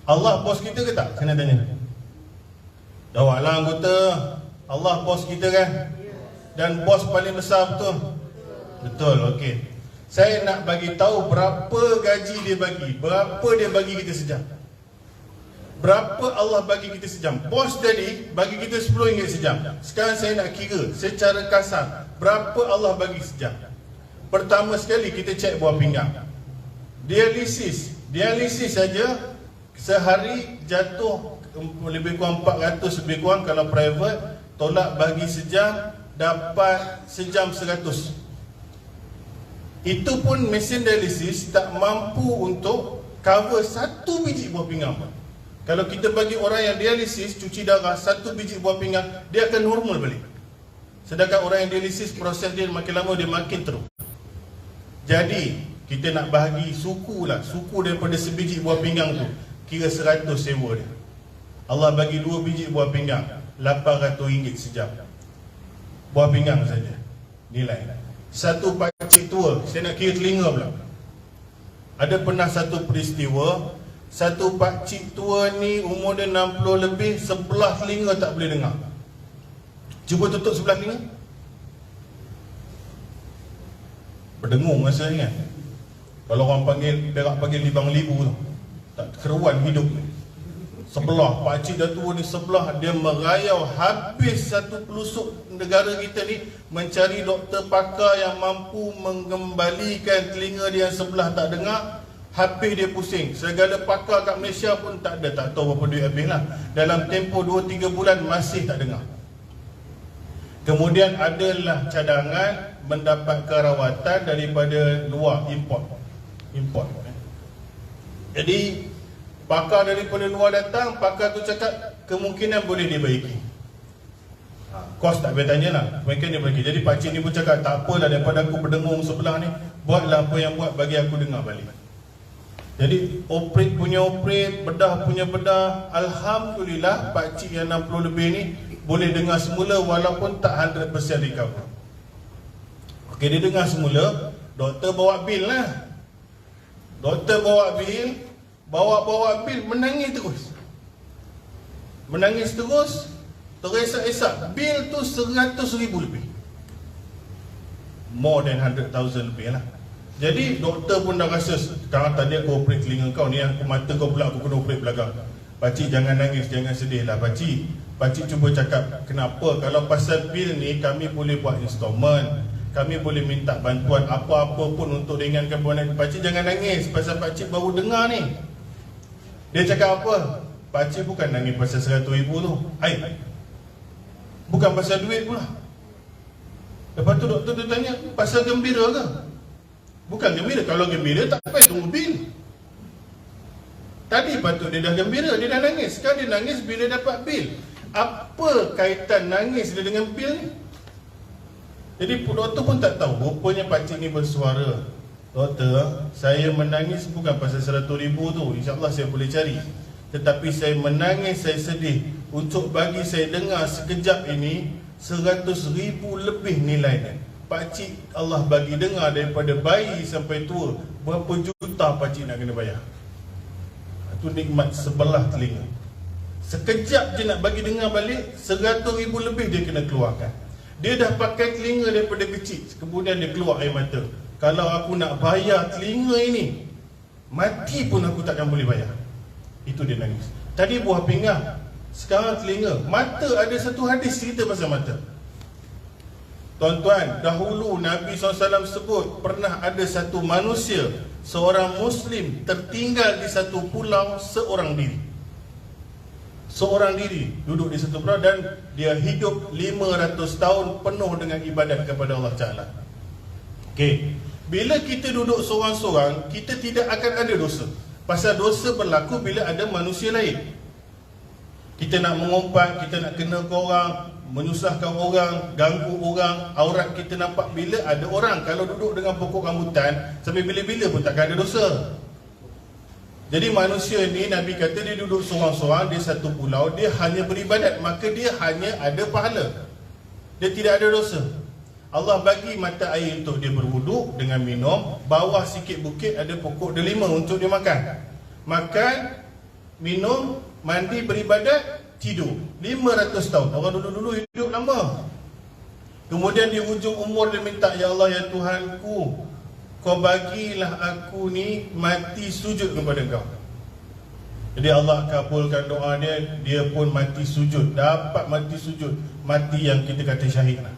[SPEAKER 2] Allah bos kita ke tak? Saya nak tanya. Jawablah anggota. Allah bos kita kan? Dan bos paling besar betul? Betul, okey.
[SPEAKER 3] Saya nak bagi tahu berapa gaji dia bagi, berapa dia bagi kita sejam. Berapa Allah bagi kita sejam. Bos tadi bagi kita RM10 sejam. Sekarang saya nak kira secara kasar berapa Allah bagi sejam. Pertama sekali kita cek buah pinggang. Dialisis saja sehari jatuh lebih kurang 400 lebih kurang kalau private. Tolak bagi sejam dapat sejam 100. Itu pun mesin dialisis tak mampu untuk cover satu biji buah pinggang. Kalau kita bagi orang yang dialisis cuci darah satu biji buah pinggang, dia akan normal balik. Sedangkan orang yang dialisis proses dia makin lama dia makin teruk. Jadi kita nak bahagi suku daripada sebiji buah pinggang tu, kira 100 sewa dia. Allah bagi 2 biji buah pinggang, RM800 sejam. Buah pinggang saja nilai. Satu pakcik tua, saya nak kira telinga pula. Ada pernah satu peristiwa, satu pakcik tua ni umur dia 60 lebih, sebelah telinga tak boleh dengar. Cuba tutup sebelah telinga. Berdengung rasa ni kan. Kalau orang panggil, Perak panggil libang libu tu, tak keruan hidup ni. Sebelah, pakcik dah tua ni sebelah, dia merayau habis satu pelusuk negara kita ni mencari doktor pakar yang mampu mengembalikan telinga dia yang sebelah tak dengar. Habis dia pusing. Segala pakar kat Malaysia pun tak ada, tak tahu berapa duit habis lah. Dalam tempoh 2-3 bulan masih tak dengar. Kemudian adalah cadangan mendapat rawatan daripada luar, import. Jadi pakar daripada luar datang, pakar tu cakap kemungkinan boleh dibaiki. Kos tak payah tanya lah, mungkin dia bagi. Jadi pakcik ni pun cakap tak apalah, daripada aku berdengung sebelah ni, buatlah apa yang buat, bagi aku dengar balik. Jadi operate punya operate, bedah punya bedah. Alhamdulillah pakcik yang 60 lebih ni boleh dengar semula walaupun tak 100% recover. Okey, dia dengar semula. Doktor bawa bil lah. Doktor bawa bil, bawa bil, menangis terus. Teresak-esak. Bil tu 100,000 lebih. More than 100,000 lebih lah. Jadi doktor pun dah rasa, sekarang tadi aku operate telinga kau ni, aku mata kau pula aku kena operate belakang. Pakcik jangan nangis, jangan sedih lah pakcik. Pakcik cuba cakap, kenapa? Kalau pasal bil ni kami boleh buat installment, kami boleh minta bantuan apa-apa pun untuk ringankan beban. Pakcik jangan nangis, pasal pakcik baru dengar ni. Dia cakap apa? Pakcik bukan nangis pasal 100,000 tu. Bukan pasal duit pula. Lepas tu doktor tu tanya, pasal gembira ke? Bukan gembira. Kalau gembira tak payah tunggu bil. Tadi patut dia dah gembira, dia dah nangis. Sekarang dia nangis bila dapat bil. Apa kaitan nangis dia dengan bil ni? Jadi doktor pun tak tahu. Rupanya pakcik ni bersuara, doktor, saya menangis bukan pasal 100,000 tu, InsyaAllah saya boleh cari. Tetapi saya menangis, saya sedih. Untuk bagi saya dengar sekejap ini 100,000 lebih nilainya. Pakcik Allah bagi dengar daripada bayi sampai tua, berapa juta pakcik nak kena bayar. Itu nikmat sebelah telinga. Sekejap je nak bagi dengar balik, 100,000 lebih dia kena keluarkan. Dia dah pakai telinga daripada kecil, kemudian dia keluar air mata. Kalau aku nak bayar telinga ini, mati pun aku takkan boleh bayar. Itu dia nangis. Tadi buah pinggang, sekarang telinga. Mata, ada satu hadis cerita pasal mata. Tuan-tuan, dahulu Nabi SAW sebut pernah ada satu manusia, seorang Muslim tertinggal di satu pulau seorang diri. Seorang diri duduk di satu pulau dan dia hidup 500 tahun penuh dengan ibadat kepada Allah Ta'ala. Okey, bila kita duduk seorang-seorang, kita tidak akan ada dosa. Pasal dosa berlaku bila ada manusia lain. Kita nak mengumpat, kita nak kena ke orang, menyusahkan orang, ganggu orang, aurat kita nampak bila ada orang. Kalau duduk dengan pokok rambutan sampai bila-bila pun takkan ada dosa. Jadi manusia ni Nabi kata dia duduk seorang-seorang di satu pulau, dia hanya beribadat, maka dia hanya ada pahala, dia tidak ada dosa. Allah bagi mata air untuk dia berwuduk dengan minum. Bawah sikit bukit ada pokok delima untuk dia makan. Makan, minum, mandi, beribadat, tidur. 500 tahun. Orang dulu-dulu hidup lama. Kemudian di hujung umur dia minta, ya Allah, ya Tuhanku, kau bagilah aku ni mati sujud kepada kau. Jadi Allah kabulkan doa dia, dia pun mati sujud, dapat mati sujud, mati yang kita kata syahid lah.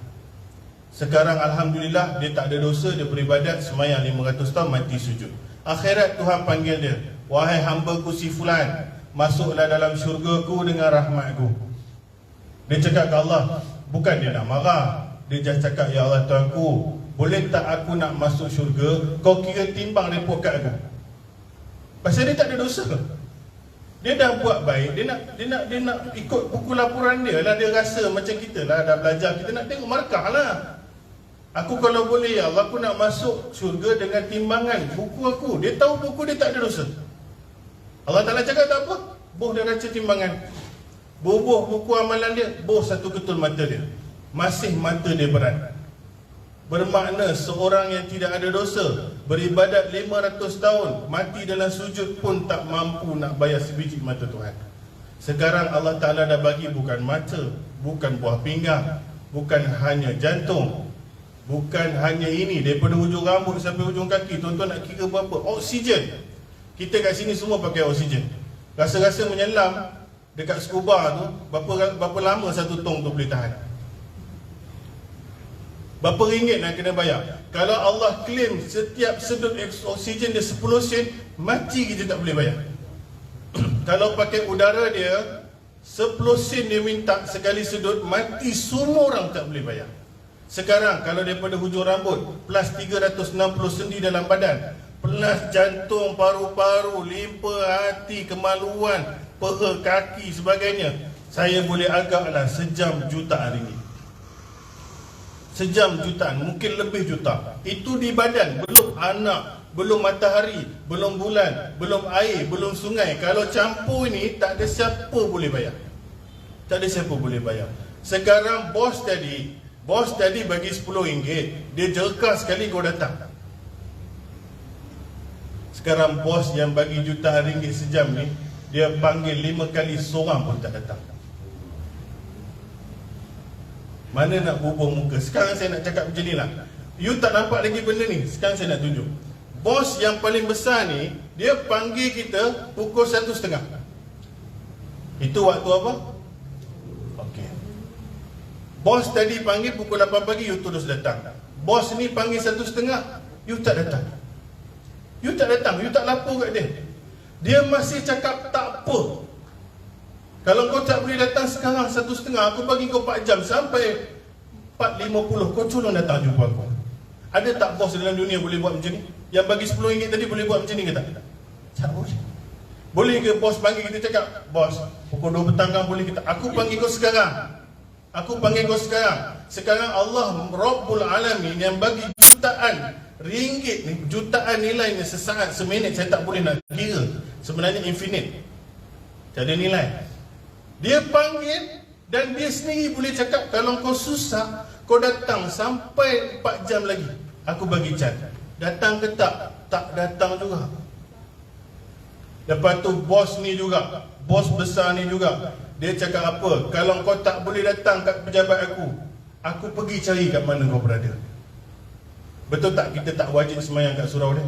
[SPEAKER 3] Sekarang Alhamdulillah dia tak ada dosa, dia beribadat sembahyang 500 tahun, mati sujud. Akhirat Tuhan panggil dia, wahai hamba-Ku si fulan, masuklah dalam syurga-Ku dengan rahmat-Ku. Dia cakap ke Allah, bukan dia nak marah, dia just cakap, ya Allah Tuanku, boleh tak aku nak masuk syurga, kau kira timbang report kat aku. Pasal dia tak ada dosa. Dia dah buat baik, dia nak ikut buku laporan dia lah. Dia rasa macam kita lah, dah belajar, kita nak tengok markah lah. Aku kalau boleh, ya Allah, aku nak masuk syurga dengan timbangan buku aku. Dia tahu buku dia tak ada dosa. Allah Ta'ala cakap tak apa, boh dia raca timbangan, bubuh buku amalan dia, boh satu ketul mata dia, masih mata dia berat. Bermakna seorang yang tidak ada dosa, beribadat 500 tahun, mati dalam sujud pun tak mampu nak bayar sebiji mata Tuhan. Sekarang Allah Ta'ala dah bagi bukan mata, bukan buah pinggang, bukan hanya jantung, bukan hanya ini, daripada hujung rambut sampai hujung kaki. Tuan-tuan nak kira berapa? Oksigen. Kita kat sini semua pakai oksigen. Rasa-rasa menyelam dekat scuba tu, berapa lama satu tong tu boleh tahan? Berapa ringgit nak kena bayar? Kalau Allah claim setiap sedut oksigen dia 10 sen, mati kita tak boleh bayar. Kalau pakai udara dia 10 sen dia minta sekali sedut, mati semua orang tak boleh bayar. Sekarang kalau daripada hujung rambut plus 360 sendi dalam badan, plus jantung, paru-paru, limpa, hati, kemaluan, peha, kaki, sebagainya, saya boleh agaklah sejam jutaan ringgit. Sejam jutaan, mungkin lebih juta. Itu di badan, belum anak, belum matahari, belum bulan, belum air, belum sungai. Kalau campur ini, tak ada siapa boleh bayar. Tak ada siapa boleh bayar. Sekarang bos tadi bagi RM10, dia jerkah sekali kau datang. Sekarang bos yang bagi jutaan ringgit sejam ni, dia panggil 5 kali, seorang pun tak datang. Mana nak bubuh muka? Sekarang saya nak cakap macam ni lah. You tak nampak lagi benda ni? Sekarang saya nak tunjuk. Bos yang paling besar ni, dia panggil kita pukul 1:30. Itu waktu apa? Okey. Bos tadi panggil pukul 8 pagi, you terus datang. Bos ni panggil 1:30, you tak datang. You tak datang, you tak lapor kat dia. Dia masih cakap tak apa. Kalau kau tak boleh datang sekarang 1:30, aku bagi kau 4 jam sampai 4.50, kau tolong datang jumpa aku. Ada tak bos dalam dunia boleh buat macam ni? Yang bagi RM10 tadi boleh buat macam ni ke tak? Tak boleh. Boleh ke bos panggil kita cakap, bos, pukul 2 petang kan boleh kita, aku panggil kau sekarang. Aku panggil kau sekarang. Sekarang Allah Rabbul Alamin yang bagi jutaan ringgit ni, jutaan nilainya sesaat, seminit, saya tak boleh nak kira. Sebenarnya infinite. Tak ada nilai. Dia panggil dan dia sendiri boleh cakap, kalau kau susah, kau datang sampai 4 jam lagi, aku bagi cat. Datang ke tak? Tak datang juga. Lepas tu bos ni juga, bos besar ni juga, dia cakap apa? Kalau kau tak boleh datang kat pejabat aku pergi cari kat mana kau berada. Betul tak kita tak wajib semayang kat surau dia?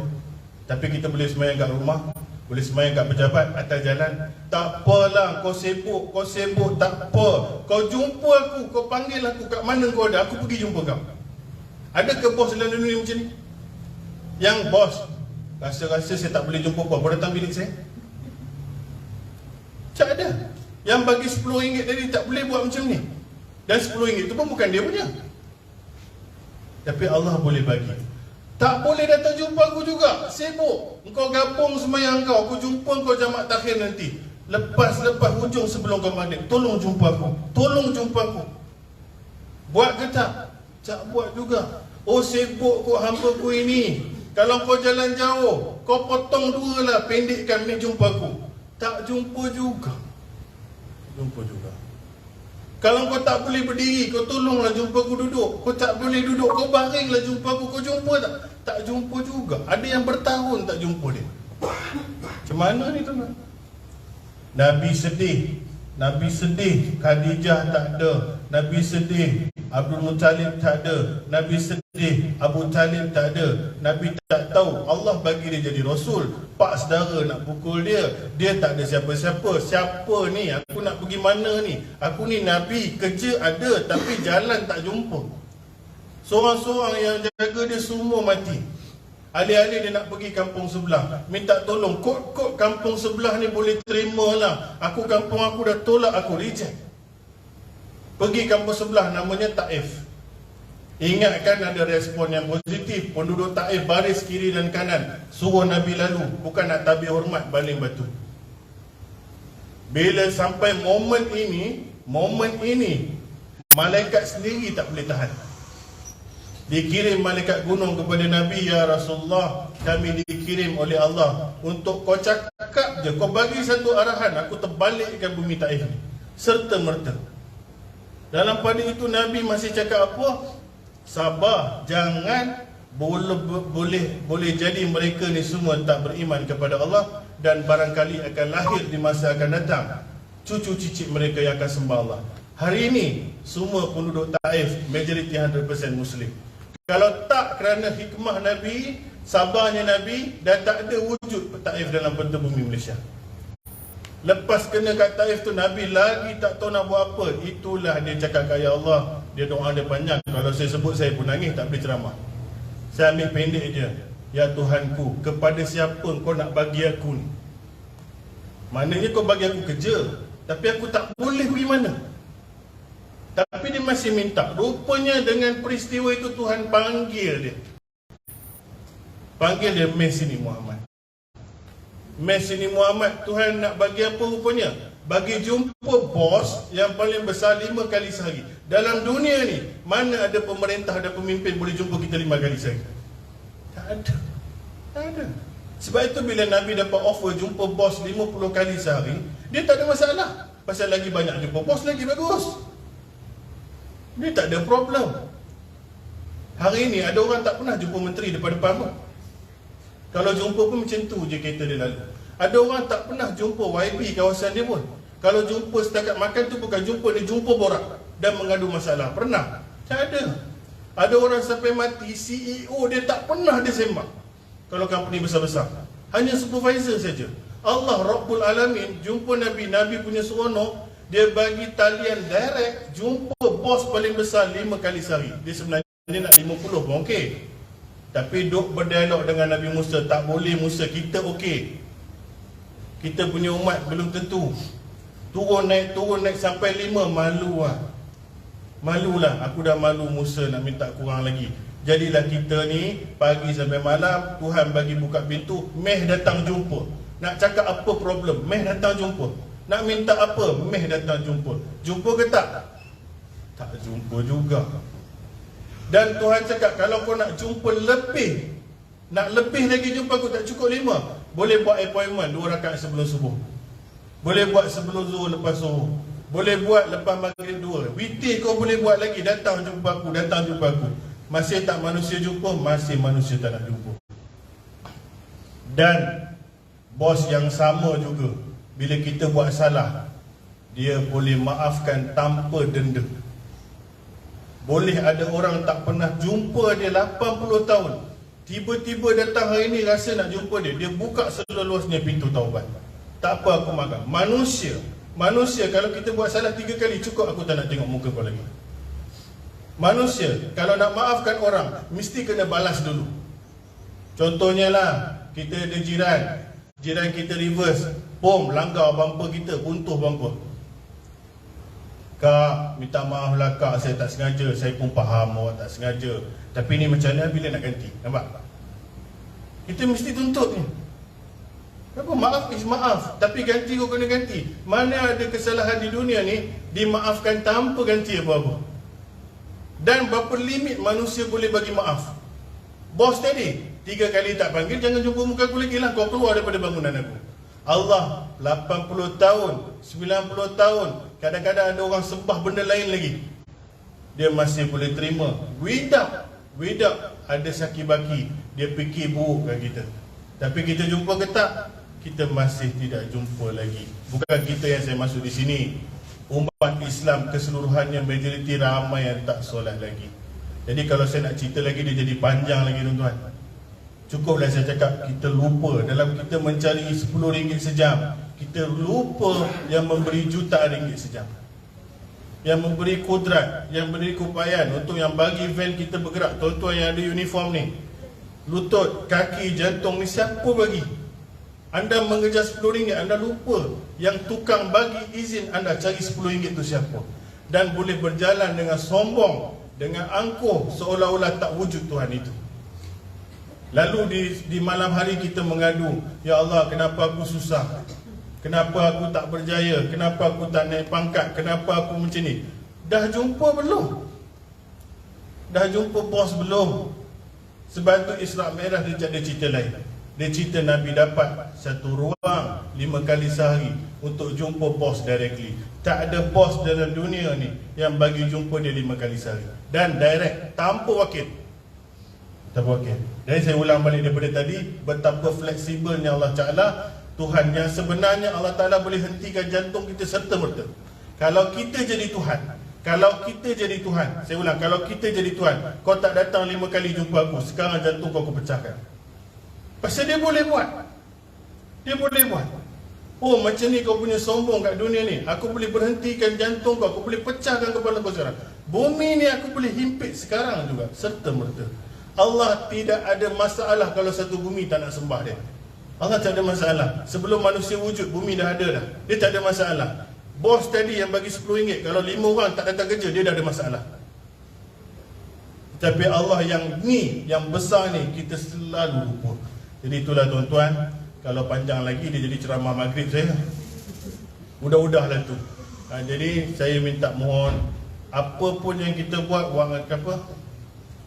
[SPEAKER 3] Tapi kita boleh semayang kat rumah, boleh semayang kat pejabat, atas jalan. Tak apalah, kau sibuk tak apa. Kau jumpa aku, kau panggil aku, kat mana kau ada, aku pergi jumpa kau. Ada ke bos dalam dunia macam ni? Yang bos rasa-rasa saya tak boleh jumpa kau datang bilik saya? Tak ada. Yang bagi RM10 tadi tak boleh buat macam ni. Dan RM10 itu pun bukan dia punya, tapi Allah boleh bagi. Tak boleh datang jumpa aku juga, sibuk. Engkau gabung semayang kau, aku jumpa kau jamak takhir nanti. Lepas hujung sebelum kau maghrib, tolong jumpa aku. Tolong jumpa aku. Buat ke tak? Tak buat juga. Oh sibuk kau hamba ku ini. Kalau kau jalan jauh, kau potong 2 lah, pendekkan minit jumpa aku. Tak jumpa juga. Jumpa juga. Kalau kau tak boleh berdiri, kau tolonglah jumpa aku duduk. Kau tak boleh duduk, kau baringlah jumpa aku. Kau jumpa tak? Tak jumpa juga. Ada yang bertahun tak jumpa dia. Macam mana ni tuan-tuan? Nabi sedih. Khadijah tak ada. Nabi sedih, Abdul Muttalib tak ada. Nabi sedih, Abu Talib tak ada. Nabi tak tahu Allah bagi dia jadi Rasul. Pak saudara nak pukul dia, dia tak ada siapa-siapa. Siapa ni? Aku nak pergi mana ni? Aku ni Nabi, kerja ada tapi jalan tak jumpa. Seorang-seorang yang jaga dia semua mati. Alih-alih dia nak pergi kampung sebelah, minta tolong, kod kampung sebelah ni boleh terima lah. Aku kampung aku dah tolak, aku reject. Pergi kampung sebelah namanya Taif. Ingatkan ada respon yang positif. Penduduk Taif baris kiri dan kanan, suruh Nabi lalu, bukan nak tabir hormat baling batu. Bila sampai momen ini malaikat sendiri tak boleh tahan. Dikirim malaikat gunung kepada Nabi, ya Rasulullah, kami dikirim oleh Allah untuk kau cakap je, kau bagi satu arahan, aku terbalikkan bumi Taif ni serta merta. Dalam pada itu Nabi masih cakap apa? Sabar, jangan, boleh jadi mereka ni semua tak beriman kepada Allah, dan barangkali akan lahir di masa akan datang cucu cicit mereka yang akan sembah Allah. Hari ini semua penduduk Taif majoriti 100% Muslim. Kalau tak kerana hikmah Nabi, sabarnya Nabi, dan tak ada wujud Taif dalam peta bumi Malaysia. Lepas kena kat Taif tu, Nabi lagi tak tahu nak buat apa. Itulah dia cakap kat ya Allah. Dia doa dia panjang. Kalau saya sebut saya pun nangis, tak boleh ceramah. Saya ambil pendek je. Ya Tuhanku, kepada siapa kau nak bagi aku ni? Maknanya kau bagi aku kerja, tapi aku tak boleh pergi mana. Tapi dia masih minta. Rupanya dengan peristiwa itu Tuhan panggil dia. Panggil dia, mes sini Muhammad. Mes sini Muhammad. Tuhan nak bagi apa rupanya? Bagi jumpa bos yang paling besar 5 kali sehari. Dalam dunia ni, mana ada pemerintah dan pemimpin boleh jumpa kita 5 kali sehari? Tak ada. Tak ada. Sebab itu bila Nabi dapat offer jumpa bos 50 kali sehari, dia tak ada masalah. Pasal lagi banyak jumpa bos, lagi bagus. Dia tak ada problem. Hari ni ada orang tak pernah jumpa menteri depan-depan pun. Kalau jumpa pun macam tu je kereta dia lalu. Ada orang tak pernah jumpa YB kawasan dia pun. Kalau jumpa setakat makan tu bukan jumpa, dia jumpa borak dan mengadu masalah. Pernah? Tak ada. Ada orang sampai mati, CEO dia tak pernah dia sembang. Kalau company besar-besar, hanya supervisor saja. Allah Rabbul Alamin jumpa Nabi, Nabi punya seronok, dia bagi talian direct jumpa bos paling besar 5 kali sehari. Dia sebenarnya nak 50 pun okey. Tapi duk berdialog dengan Nabi Musa, tak boleh Musa, kita okey. Kita punya umat belum tentu. Turun naik sampai 5, malu lah. Malulah, aku dah malu Musa nak minta kurang lagi. Jadilah kita ni pagi sampai malam, Tuhan bagi buka pintu, meh datang jumpa. Nak cakap apa problem, meh datang jumpa. Nak minta apa, meh datang jumpa. Jumpa ke tak? Tak jumpa juga. Dan Tuhan cakap, kalau kau nak jumpa lebih, nak lebih lagi jumpa aku, tak cukup 5, boleh buat appointment 2 rakaat sebelum subuh, boleh buat sebelum zuhur lepas zuhur, boleh buat lepas maghrib 2. Witir kau boleh buat lagi, datang jumpa aku, datang jumpa aku. Masih tak manusia jumpa, masih manusia tak nak jumpa. Dan bos yang sama juga, bila kita buat salah, dia boleh maafkan tanpa denda. Boleh ada orang tak pernah jumpa dia 80 tahun, tiba-tiba datang hari ni rasa nak jumpa dia, dia buka seluas-luasnya pintu taubat. Tak apa, aku maafkan. Manusia kalau kita buat salah 3 kali, cukup, aku tak nak tengok muka kau lagi. Manusia kalau nak maafkan orang, mesti kena balas dulu. Contohnya lah, kita ada jiran kita reverse, bom, langgar bumper kita, buntuh bumper. Kak, minta maaf lah kak, saya tak sengaja. Saya pun faham awak tak sengaja, tapi ni macam mana bila nak ganti? Nampak? Kita mesti tuntut ni. Apa? Maaf is maaf, tapi ganti kau kena ganti. Mana ada kesalahan di dunia ni dimaafkan tanpa ganti apa-apa? Dan berapa limit manusia boleh bagi maaf? Bos tadi 3 kali tak panggil, jangan jumpa muka aku lagi lah, kau keluar daripada bangunan aku. Allah 80 tahun, 90 tahun, kadang-kadang ada orang sembah benda lain lagi, dia masih boleh terima. Without ada saki baki, dia fikir burukkan kita. Tapi kita jumpa ke tak? Kita masih tidak jumpa lagi. Bukan kita yang saya masuk di sini. umat Islam keseluruhannya majoriti ramai yang tak solat lagi. Jadi kalau saya nak cerita lagi dia jadi panjang lagi tuan-tuan. Cukuplah saya cakap kita lupa dalam kita mencari RM10 sejam, kita lupa yang memberi jutaan ringgit sejam, yang memberi kudrat, yang memberi keupayaan untuk yang bagi van kita bergerak. Tuan-tuan yang ada uniform ni, lutut, kaki, jantung ni siapa bagi? Anda mengejar RM10, anda lupa yang tukang bagi izin anda cari RM10 tu siapa. Dan boleh berjalan dengan sombong, dengan angkuh, seolah-olah tak wujud Tuhan itu. Lalu di malam hari kita mengadu, ya Allah, kenapa aku susah? Kenapa aku tak berjaya? Kenapa aku tak naik pangkat? Kenapa aku macam ni? Dah jumpa belum? Dah jumpa bos belum? Sebab tu Isra' Mi'raj dia ada cerita lain. Dia cerita Nabi dapat satu ruang 5 kali sehari untuk jumpa bos directly. Tak ada bos dalam dunia ni yang bagi jumpa dia 5 kali sehari. Dan direct, tanpa wakil. Tanpa wakil. Jadi saya ulang balik daripada tadi, betapa fleksibelnya Allah Ta'ala, Tuhan yang sebenarnya Allah Ta'ala boleh hentikan jantung kita serta-merta. Kalau kita jadi Tuhan, kalau kita jadi Tuhan, saya ulang, kalau kita jadi Tuhan, kau tak datang 5 kali jumpa aku, sekarang jantung kau pecahkan. Pasal dia boleh buat. Dia boleh buat. Oh, macam ni kau punya sombong kat dunia ni, aku boleh berhentikan jantung kau, aku boleh pecahkan kepala kau sekarang. Bumi ni aku boleh himpit sekarang juga, serta-merta. Allah tidak ada masalah kalau satu bumi tak nak sembah dia. Allah tak ada masalah. Sebelum manusia wujud, bumi dah ada dah. Dia tak ada masalah. Bos tadi yang bagi RM10, kalau 5 orang tak datang kerja, dia dah ada masalah. Tapi Allah yang ni, yang besar ni, kita selalu lupa. Jadi itulah tuan-tuan, kalau panjang lagi dia jadi ceramah maghrib saya. Udah-udahlah tu. Jadi saya minta mohon, apa pun yang kita buat,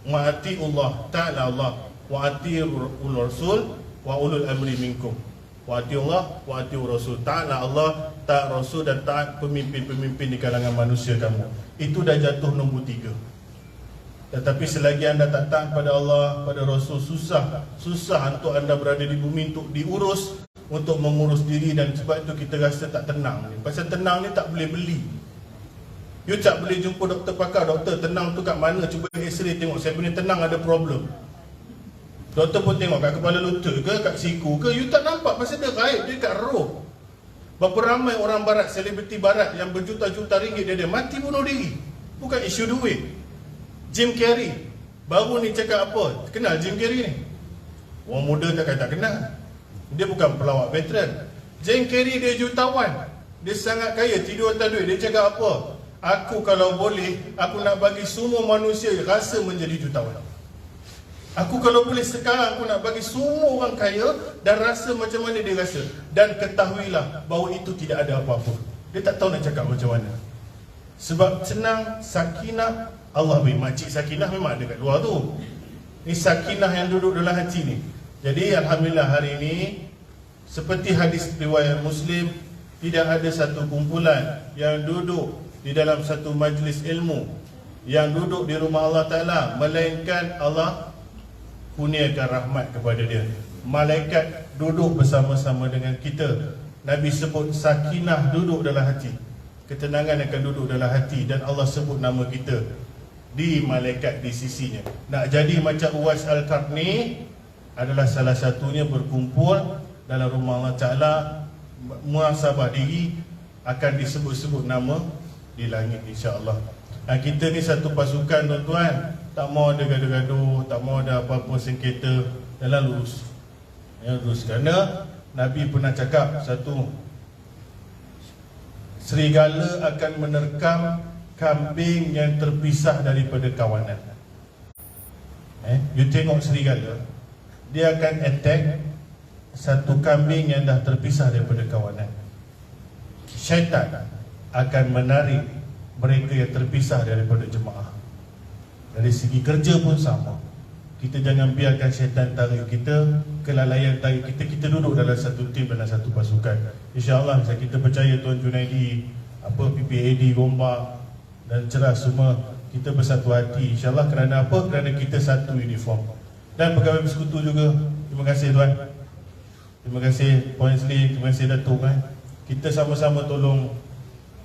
[SPEAKER 3] wa'ati Allah, ta'ala Allah, wa'ati Rasul, wa ulul amri minkum. Wa'ati Allah, wa'ati Rasul, ta'ala Allah, taat Rasul dan taat pemimpin-pemimpin di kalangan manusia kamu. Itu dah jatuh nombor 3. Tetapi selagi anda tak taat pada Allah, pada Rasul, susah untuk anda berada di bumi untuk diurus, untuk mengurus diri. Dan sebab itu kita rasa tak tenang. Pasal tenang ni tak boleh beli. You tak boleh jumpa doktor pakar, doktor tenang tu kat mana, cuba x-ray tengok saya punya tenang ada problem. Doktor pun tengok kat kepala lutut ke, kat siku ke, you tak nampak pasal dia gaib, dia kat roh. Berapa ramai orang barat, selebriti barat yang berjuta-juta ringgit dia mati bunuh diri. Bukan isu duit. Jim Carrey baru ni cakap apa? Kenal Jim Carrey ni? Orang muda tak kenal. Dia bukan pelawak veteran. Jim Carrey dia jutawan. Dia sangat kaya, tidur atas duit. Dia cakap apa? Aku kalau boleh, aku nak bagi semua manusia rasa menjadi jutawan. Aku kalau boleh sekarang, aku nak bagi semua orang kaya dan rasa macam mana dia rasa. Dan ketahuilah bahawa itu tidak ada apa-apa. Dia tak tahu nak cakap macam mana. Sebab senang, sakinah, Allah beri. Makcik sakinah memang ada kat luar tu. Ni sakinah yang duduk dalam hati ni. Jadi Alhamdulillah hari ini, seperti hadis riwayat Muslim, tidak ada satu kumpulan yang duduk di dalam satu majlis ilmu, yang duduk di rumah Allah Ta'ala, melainkan Allah kurniakan rahmat kepada dia. Malaikat duduk bersama-sama dengan kita. Nabi sebut sakinah duduk dalam hati, ketenangan akan duduk dalam hati. Dan Allah sebut nama kita di malaikat di sisinya. Nak jadi macam Uwais Al-Qarni adalah salah satunya berkumpul dalam rumah Allah Ta'ala, muhasabah diri, akan disebut-sebut nama di langit insya-Allah. Kita ni satu pasukan tuan-tuan, tak mau ada gaduh-gaduh, tak mau ada apa-apa sengketa, dalam lurus. Ya, lurus. Kerana Nabi pernah cakap satu, serigala akan menerkam kambing yang terpisah daripada kawanan. You tengok serigala, dia akan attack satu kambing yang dah terpisah daripada kawanan. Syaitan akan menarik mereka yang terpisah daripada jemaah. Dari segi kerja pun sama. Kita jangan biarkan syaitan tarik kita, kelalaian tarik kita. Kita duduk dalam satu tim, dalam satu pasukan. InsyaAllah kita percaya Tuan Junaidi, PPAD, Gombak dan Cerah semua, kita bersatu hati InsyaAllah. Kerana apa? Kerana kita satu uniform. Dan pegawai bersekutu juga, terima kasih Tuan, terima kasih Puan Sri, terima kasih Datuk. Kita sama-sama tolong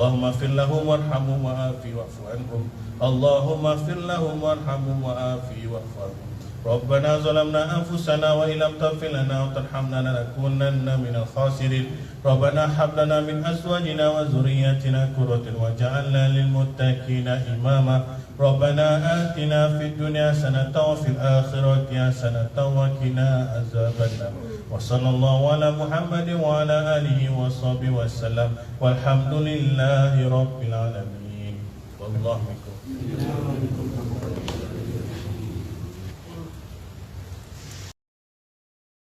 [SPEAKER 2] اللهم اغفر لهم وارحمهم وعافهم واعف عنهم اللهم اغفر لهم وارحمهم وعافهم واعف عنهم ربنا ظلمنا أنفسنا وإن لم تغفر لنا وترحمنا لنكونن من الخاسرين ربنا هب لنا من أزواجنا وذرياتنا قرة واجعلنا للمتقين إماما ربنا آتنا في الدنيا حسنة وفي الآخرة حسنة وقنا عذاب النار وصلى الله على محمد وعلى آله وصحبه وسلم والحمد لله رب العالمين والله بكم